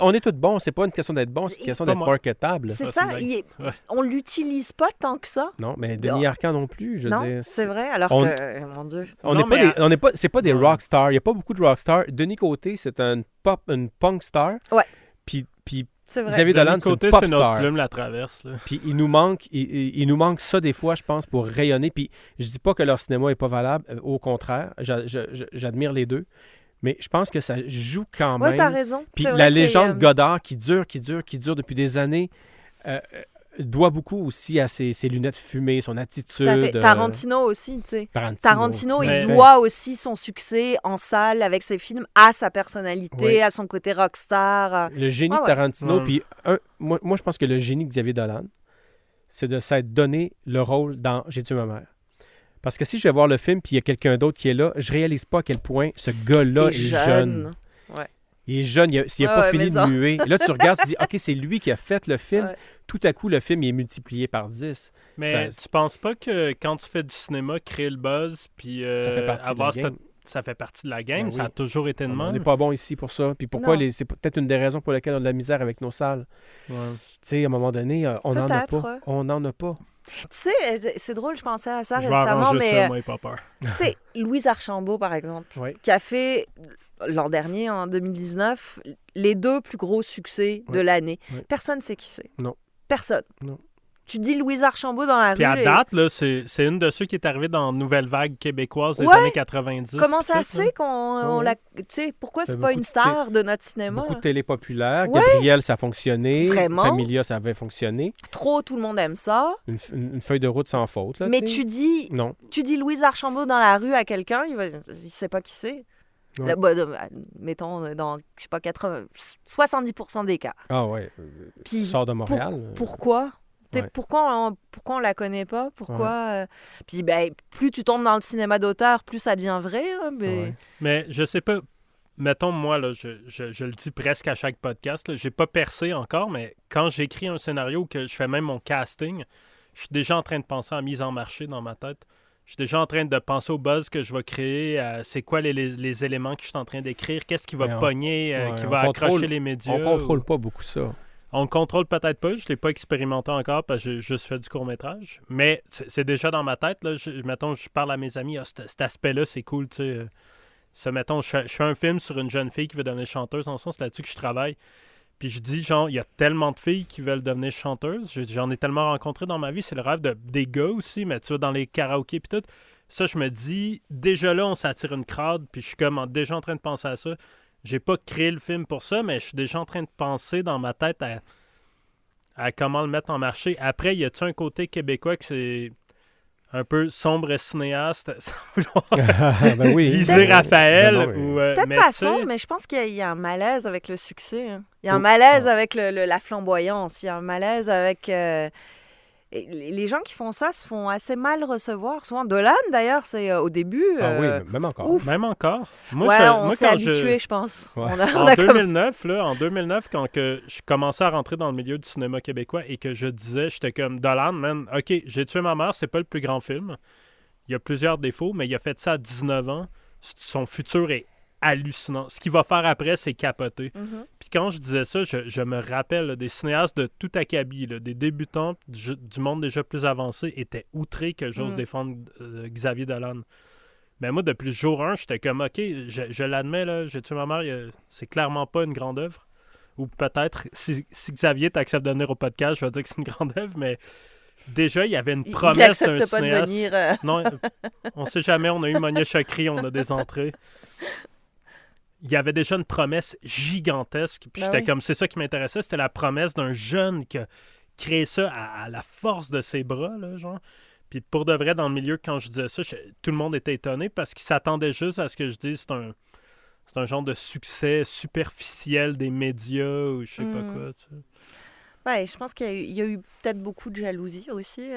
on est tous bons. C'est pas une question d'être bon, c'est une question d'être marketable. C'est ça. On l'utilise pas tant que ça. Non, mais Denis Arcand non plus. Je veux dire, c'est vrai. Alors que, mon Dieu. C'est pas des rock stars. Il n'y a pas beaucoup de rock stars. Denis Côté, c'est une punk star. Ouais. Puis c'est vrai. Xavier Dolan, c'est une pop c'est star. notre plume la traverse. Là. Puis il nous manque ça des fois, je pense, pour rayonner. Puis je dis pas que leur cinéma est pas valable. Au contraire, j'admire les deux. Mais je pense que ça joue quand même. Oui, t'as raison. Puis la légende Godard qui dure depuis des années doit beaucoup aussi à ses lunettes fumées, son attitude. Tarantino aussi, tu sais. Tarantino, il Ouais. doit aussi son succès en salle avec ses films à sa personnalité, à son côté rockstar. Le génie de Tarantino, puis moi, je pense que le génie de Xavier Dolan, c'est de s'être donné le rôle dans J'ai tué ma mère. Parce que si je vais voir le film puis il y a quelqu'un d'autre qui est là, je réalise pas à quel point ce gars-là est jeune. Ouais. Il est jeune, s'il n'a pas fini de muer. Là, tu regardes, tu dis, OK, c'est lui qui a fait le film. Ouais. Tout à coup, le film il est multiplié par 10. Mais tu penses pas que quand tu fais du cinéma, créer le buzz, puis ça fait partie de la game? Ben oui. Ça a toujours été de même. On n'est pas bon ici pour ça. Puis pourquoi c'est peut-être une des raisons pour lesquelles on a de la misère avec nos salles. Ouais. Tu sais, à un moment donné, on n'en a pas. Ouais. On n'en a pas. Tu sais, c'est drôle, je pensais à ça récemment, mais ça, moi, pas peur. Tu sais, Louise Archambault, par exemple, qui a fait l'an dernier, en 2019, les 2 plus gros succès de l'année. Personne ne sait qui c'est. Non. Personne. Non. Tu dis Louise Archambault dans la rue. Puis à date, là, c'est une de ceux qui est arrivé dans Nouvelle Vague québécoise des années 90. Comment ça se fait qu'on la... Tu sais, pourquoi c'est pas une star de notre cinéma? Beaucoup de télé populaire. Gabriel, ça a fonctionné. Vraiment? Familia, ça avait fonctionné. Trop, tout le monde aime ça. Une feuille de route sans faute. Là, mais tu dis Louise Archambault dans la rue à quelqu'un, il sait pas qui c'est. Ouais. Mettons, dans, je sais pas, 70% des cas. Ah ouais. Puis, sort de Montréal. Pourquoi? Pourquoi on la connaît pas? Pourquoi? Puis plus tu tombes dans le cinéma d'auteur, plus ça devient vrai. Hein, mais je sais pas. Mettons, moi, là, je le dis presque à chaque podcast, j'ai pas percé encore, mais quand j'écris un scénario que je fais même mon casting, je suis déjà en train de penser à mise en marché dans ma tête. Je suis déjà en train de penser au buzz que je vais créer, c'est quoi les éléments que je suis en train d'écrire, qu'est-ce qui va pogner, qui va accrocher les médias. On contrôle pas beaucoup ça. On le contrôle peut-être pas, je ne l'ai pas expérimenté encore parce que j'ai juste fait du court-métrage, mais c'est déjà dans ma tête. Là, mettons, je parle à mes amis, cet aspect-là, c'est cool, tu sais. mettons, je fais un film sur une jeune fille qui veut devenir chanteuse, en sens, c'est là-dessus que je travaille. Puis je dis, genre, il y a tellement de filles qui veulent devenir chanteuses. J'en ai tellement rencontré dans ma vie. C'est le rêve des gars aussi, mais tu vois, dans les karaokés puis tout. Ça, je me dis, déjà là, on s'attire une crowd. Puis je suis comme déjà en train de penser à ça. J'ai pas créé le film pour ça, mais je suis déjà en train de penser dans ma tête à comment le mettre en marché. Après, y a-tu un côté québécois que c'est un peu sombre et cinéaste, sans vouloir viser Raphaël? Peut-être pas sombre, mais je pense qu'il y a un malaise avec le succès. Hein. Il y a un malaise avec la flamboyance. Il y a un malaise avec... les gens qui font ça se font assez mal recevoir. Souvent, Dolan, d'ailleurs, c'est au début... oui, même encore. Ouf. Même encore. On s'est habitué, je pense. Ouais. En 2009, quand je commençais à rentrer dans le milieu du cinéma québécois et que je disais, j'étais comme, Dolan, man, OK, J'ai tué ma mère, c'est pas le plus grand film. Il y a plusieurs défauts, mais il a fait ça à 19 ans. Son futur est hallucinant. Ce qu'il va faire après, c'est capoter. Mm-hmm. Puis quand je disais ça, je me rappelle des cinéastes de tout acabit, des débutants du monde déjà plus avancé étaient outrés que j'ose défendre Xavier Dolan. Mais moi, depuis le jour 1, j'étais comme, OK, je l'admets, là, J'ai tué ma mère, c'est clairement pas une grande œuvre. Ou peut-être, si Xavier t'accepte de venir au podcast, je vais dire que c'est une grande œuvre, mais déjà, il y avait une promesse d'un cinéaste. Il n'accepte pas de venir. Non, on sait jamais, on a eu Monia Chokri, on a des entrées. Il y avait déjà une promesse gigantesque. Puis j'étais comme, c'est ça qui m'intéressait, c'était la promesse d'un jeune qui a créé ça à la force de ses bras, là, genre. Puis pour de vrai, dans le milieu, quand je disais ça, tout le monde était étonné parce qu'il s'attendait juste à ce que je dise c'est un genre de succès superficiel des médias ou je sais pas quoi, tu sais. Ouais, je pense qu'il y a eu peut-être beaucoup de jalousie aussi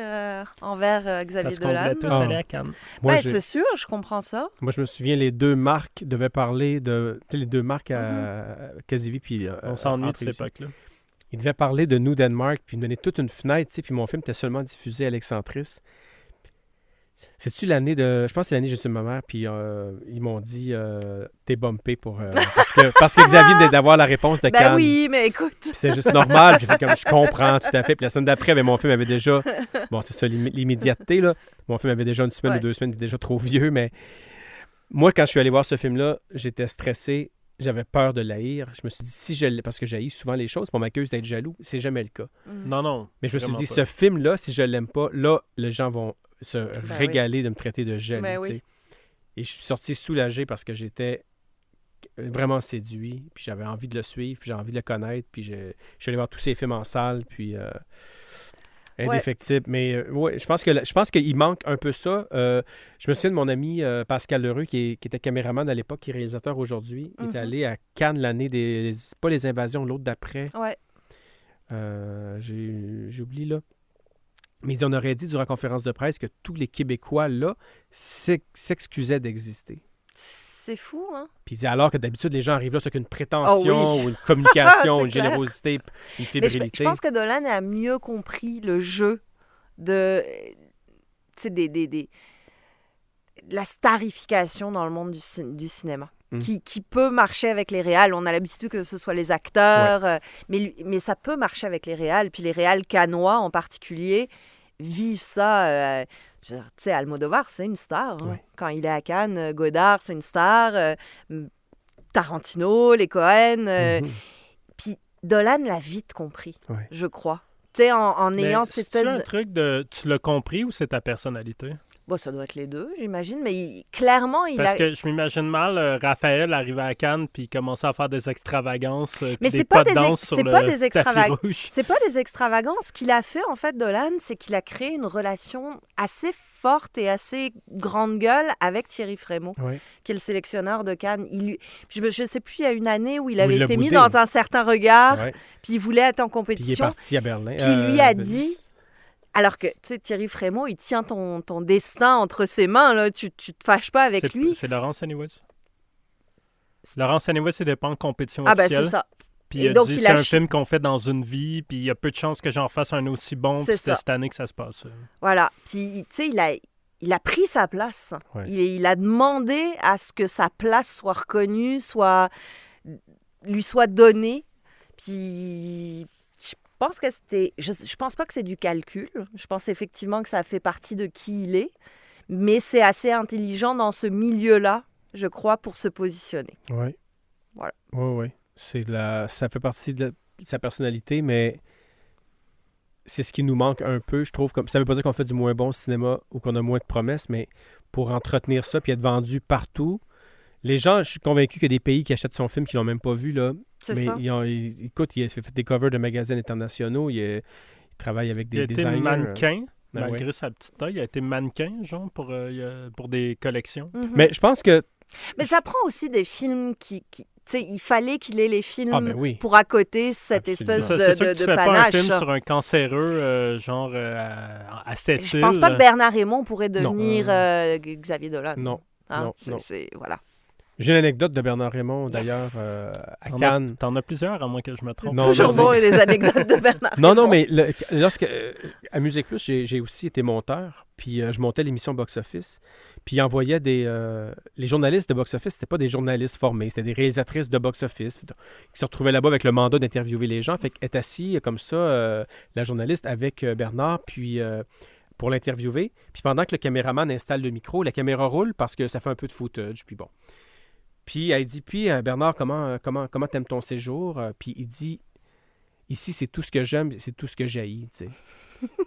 envers Xavier Dolan. Parce qu'on voulait tous aller à Cannes. C'est sûr, je comprends ça. Moi, je me souviens, les deux marques devaient parler de... Tu sais, les deux marques à Casivi puis... on s'ennuie de cette époque-là. Ils devaient parler de New Denmark puis me donner toute une fenêtre, tu sais, puis mon film était seulement diffusé à l'Excentris. C'est-tu l'année de... Je pense que c'est l'année J'ai tué ma mère, puis ils m'ont dit t'es bumpé pour... parce que Xavier venait d'avoir la réponse de Cannes. Ben oui, mais écoute... Puis c'est juste normal, j'ai fait comme je comprends tout à fait. Puis la semaine d'après, mon film avait déjà... Bon, c'est ça, l'immédiateté, là. Mon film avait déjà une semaine ou 2 semaines, il était déjà trop vieux, mais... Moi, quand je suis allé voir ce film-là, j'étais stressé, j'avais peur de l'haïr. Je me suis dit, parce que j'haïs souvent les choses, on m'accuse d'être jaloux, c'est jamais le cas. Non. Mais je me suis dit, ce film-là, si je l'aime pas, là, les gens vont se régaler de me traiter de jaloux. Et je suis sorti soulagé parce que j'étais vraiment séduit, puis j'avais envie de le suivre, puis j'ai envie de le connaître, puis je suis allé voir tous ses films en salle, puis indéfectible. Mais je pense qu'il manque un peu ça. Je me souviens de mon ami Pascal Lheureux, qui était caméraman à l'époque, qui est réalisateur aujourd'hui. Il est allé à Cannes l'année pas les invasions, l'autre d'après. Ouais. J'oublie, là. Mais on aurait dit durant la conférence de presse que tous les Québécois, là, s'excusaient d'exister. C'est fou, hein? Puis alors que d'habitude, les gens arrivent là avec une prétention ou une communication, une générosité, une fébrilité. Je pense que Dolan a mieux compris le jeu de la starification dans le monde du cinéma. Qui peut marcher avec les réals. On a l'habitude que ce soit les acteurs, mais ça peut marcher avec les réals. Puis les réals cannois en particulier vivent ça. Tu sais, Almodovar, c'est une star. Hein. Quand il est à Cannes, Godard, c'est une star. Tarantino, les Cohen. Puis Dolan l'a vite compris, je crois. Tu sais, en ayant cette espèce un truc de... Tu l'as compris ou c'est ta personnalité? Bon, ça doit être les deux, j'imagine, mais clairement, Parce que je m'imagine mal Raphaël arriver à Cannes puis commencer à faire des extravagances, mais des pas de danse sur le tapis rouge. C'est pas des extravagances. Ce qu'il a fait, en fait, Dolan, c'est qu'il a créé une relation assez forte et assez grande gueule avec Thierry Frémaux, qui est le sélectionneur de Cannes. Je sais plus, il y a une année où il avait été mis dans un certain regard, puis il voulait être en compétition. Puis il est parti à Berlin. Puis il lui a dit... Alors que, tu sais, Thierry Frémaux, il tient ton destin entre ses mains, là. Tu te fâches pas avec lui. C'est Laurence Anywoods. Laurence Anywoods, c'est des pas en compétition officielle. Ah, ben c'est ça. Puis il a dit, c'est un film qu'on fait dans une vie, puis il y a peu de chances que j'en fasse un aussi bon, puis c'était cette année que ça se passe. Voilà. Puis, tu sais, il a pris sa place. Il a demandé à ce que sa place soit reconnue, lui soit donnée. Puis... Je pense que je pense pas que c'est du calcul. Je pense effectivement que ça fait partie de qui il est. Mais c'est assez intelligent dans ce milieu-là je crois, pour se positionner. Oui. Voilà. Oui. Ça fait partie de sa personnalité, mais c'est ce qui nous manque un peu, je trouve. Ça ne veut pas dire qu'on fait du moins bon cinéma ou qu'on a moins de promesses, mais pour entretenir ça puis être vendu partout, les gens, je suis convaincu qu'il y a des pays qui achètent son film qui ne l'ont même pas vu, là. C'est mais ça. Écoute, il a fait des covers de magazines internationaux, il travaille avec des designers. Il a été mannequin, malgré ouais. Sa petite taille. Il a été mannequin, genre, pour des collections. Mm-hmm. Mais je pense que... Mais ça prend aussi des films qui il fallait qu'il ait les films oui. pour accoter cette espèce de panache. C'est sûr que tu fais pas un film sur un cancéreux, genre à cette île. Je pense pas que Bernard Raymond pourrait devenir Xavier Dolan. Non. Hein? Non. Voilà. J'ai une anecdote de Bernard Raymond, d'ailleurs, à Cannes. T'en as plusieurs, à moins que je me trompe. C'est toujours bon, il y a des anecdotes de Bernard Raymond. Non, mais à Musique Plus, j'ai aussi été monteur, puis je montais l'émission Box Office, puis il envoyait les journalistes de Box Office, c'était pas des journalistes formés, c'était des réalisatrices de Box Office qui se retrouvaient là-bas avec le mandat d'interviewer les gens. Fait qu'elle est assis comme ça, la journaliste, avec Bernard, puis... pour l'interviewer. Puis pendant que le caméraman installe le micro, la caméra roule parce que ça fait un peu de footage, puis bon. Puis elle dit, Bernard, comment t'aimes ton séjour? Puis il dit, ici, c'est tout ce que j'aime, c'est tout ce que j'haïs, tu sais.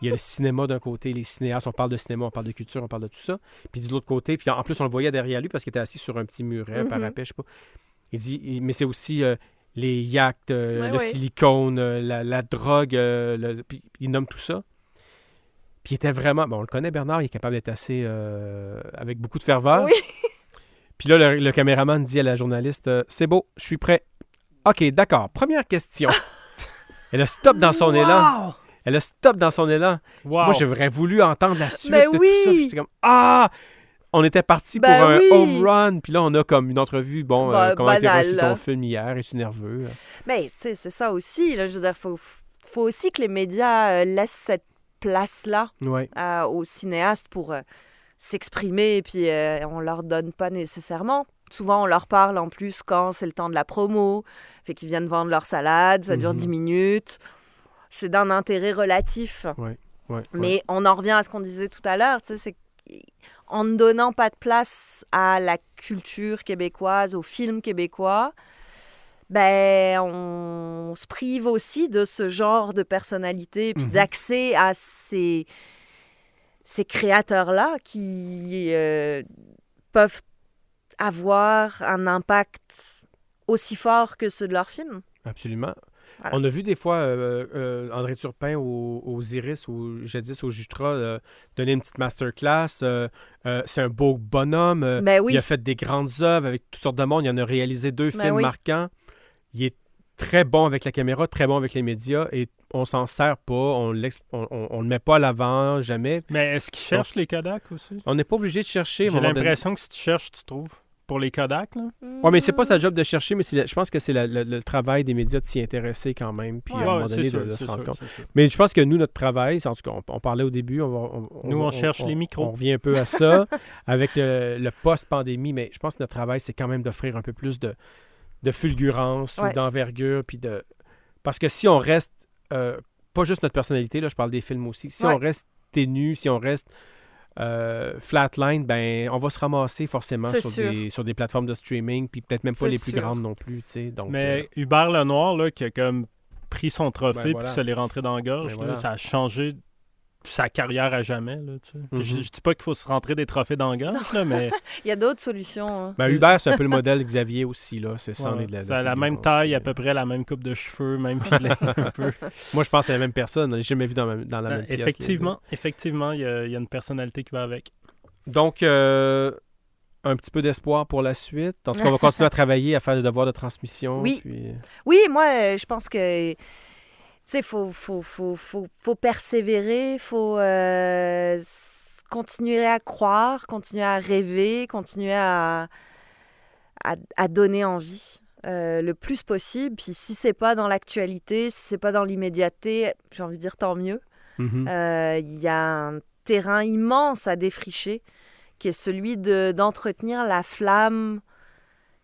Il y a le cinéma d'un côté, les cinéastes, on parle de cinéma, on parle de culture, on parle de tout ça. Puis de l'autre côté, puis en plus, on le voyait derrière lui parce qu'il était assis sur un petit muret, parapet, je sais pas. Il dit, mais c'est aussi les yachts, le silicone, la drogue, puis il nomme tout ça. Puis il était vraiment... Bon, on le connaît, Bernard, il est capable d'être assez... avec beaucoup de ferveur. Oui. Puis là, le caméraman dit à la journaliste, c'est beau, je suis prêt. OK, d'accord. Première question. Elle a stop dans son élan. Elle a stop dans son élan. Wow. Moi, j'aurais voulu entendre la suite Mais de oui. tout ça. J'étais comme, on était parti pour un home run. Puis là, on a comme une entrevue. Bon, comment tu as reçu ton film hier? Es-tu nerveux? Mais tu sais, c'est ça aussi. Là, je veux dire, faut aussi que les médias laissent cette place-là aux cinéastes pour s'exprimer, et puis on leur donne pas nécessairement. Souvent, on leur parle en plus quand c'est le temps de la promo, fait qu'ils viennent vendre leur salade, ça dure 10 minutes. C'est d'un intérêt relatif. Mais on en revient à ce qu'on disait tout à l'heure, tu sais, c'est en ne donnant pas de place à la culture québécoise, au film québécois, on se prive aussi de ce genre de personnalité, puis d'accès à ces créateurs-là qui peuvent avoir un impact aussi fort que ceux de leurs films. Absolument. Voilà. On a vu des fois André Turpin aux Iris ou jadis au Jutra donner une petite masterclass. C'est un beau bonhomme. Il a fait des grandes œuvres avec toutes sortes de monde. Il en a réalisé 2 films marquants. Il est très bon avec la caméra, très bon avec les médias et on s'en sert pas, on le met pas à l'avant, jamais. Mais est-ce qu'ils cherchent les Kodak aussi? On n'est pas obligé de chercher. J'ai l'impression que si tu cherches, tu trouves. Pour les Kodak, là? Oui, mais c'est pas sa job de chercher, mais je pense que c'est le travail des médias de s'y intéresser quand même, puis à un moment donné de se rendre compte. Mais je pense que nous, notre travail, en tout cas, on parlait au début, on cherche les micros. On revient un peu à ça avec le post-pandémie, mais je pense que notre travail, c'est quand même d'offrir un peu plus de fulgurance ou d'envergure, puis parce que si on reste, pas juste notre personnalité, là, je parle des films aussi, si on reste ténu, si on reste flatline, on va se ramasser forcément sur des plateformes de streaming, puis peut-être même pas les plus grandes non plus, tu sais. Donc, mais Hubert Lenoir, là, qui a comme pris son trophée puis se l'est rentré dans la gorge, là, ça a changé sa carrière à jamais, là, tu sais. Je dis pas qu'il faut se rentrer des trophées dans la gorge, là, mais... Il y a d'autres solutions. Hein. Hubert, c'est un peu le modèle Xavier aussi, là. C'est ça, on est de la même taille, à peu près la même coupe de cheveux, même filet, un peu. Moi, je pense que c'est la même personne. Je l'ai jamais vu dans la même pièce. Effectivement, il y a une personnalité qui va avec. Donc, un petit peu d'espoir pour la suite. En tout cas, on va continuer à travailler, à faire des devoirs de transmission. Oui, puis... oui, moi, je pense que... Tu sais, faut persévérer, faut continuer à croire, continuer à rêver, continuer à donner envie le plus possible. Puis si c'est pas dans l'actualité, si c'est pas dans l'immédiateté, j'ai envie de dire tant mieux. Il y a un terrain immense à défricher qui est celui d'entretenir la flamme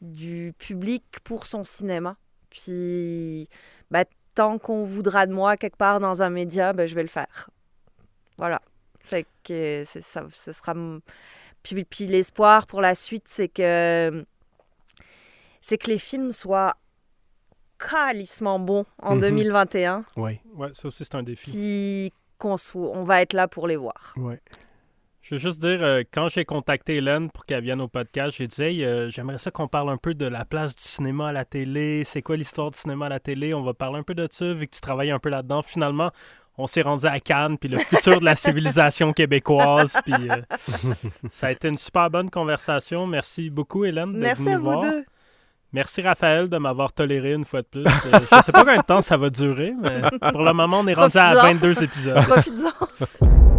du public pour son cinéma. Puis... tant qu'on voudra de moi quelque part dans un média, je vais le faire. Voilà. Fait que ce sera Puis l'espoir pour la suite, c'est que les films soient calissement bons en 2021. Oui. Ouais, ça aussi, c'est un défi. Puis on va être là pour les voir. Ouais. Je veux juste dire, quand j'ai contacté Hélène pour qu'elle vienne au podcast, j'ai dit hey, j'aimerais ça qu'on parle un peu de la place du cinéma à la télé. C'est quoi l'histoire du cinéma à la télé? On va parler un peu de ça, vu que tu travailles un peu là-dedans. Finalement, on s'est rendu à Cannes, puis le futur de la civilisation québécoise. Puis ça a été une super bonne conversation. Merci beaucoup, Hélène, d'être venue voir. Merci à vous deux. Merci, Raphaël, de m'avoir toléré une fois de plus. Je ne sais pas combien de temps ça va durer, mais pour le moment, on est rendu à 22 épisodes. Profites-en.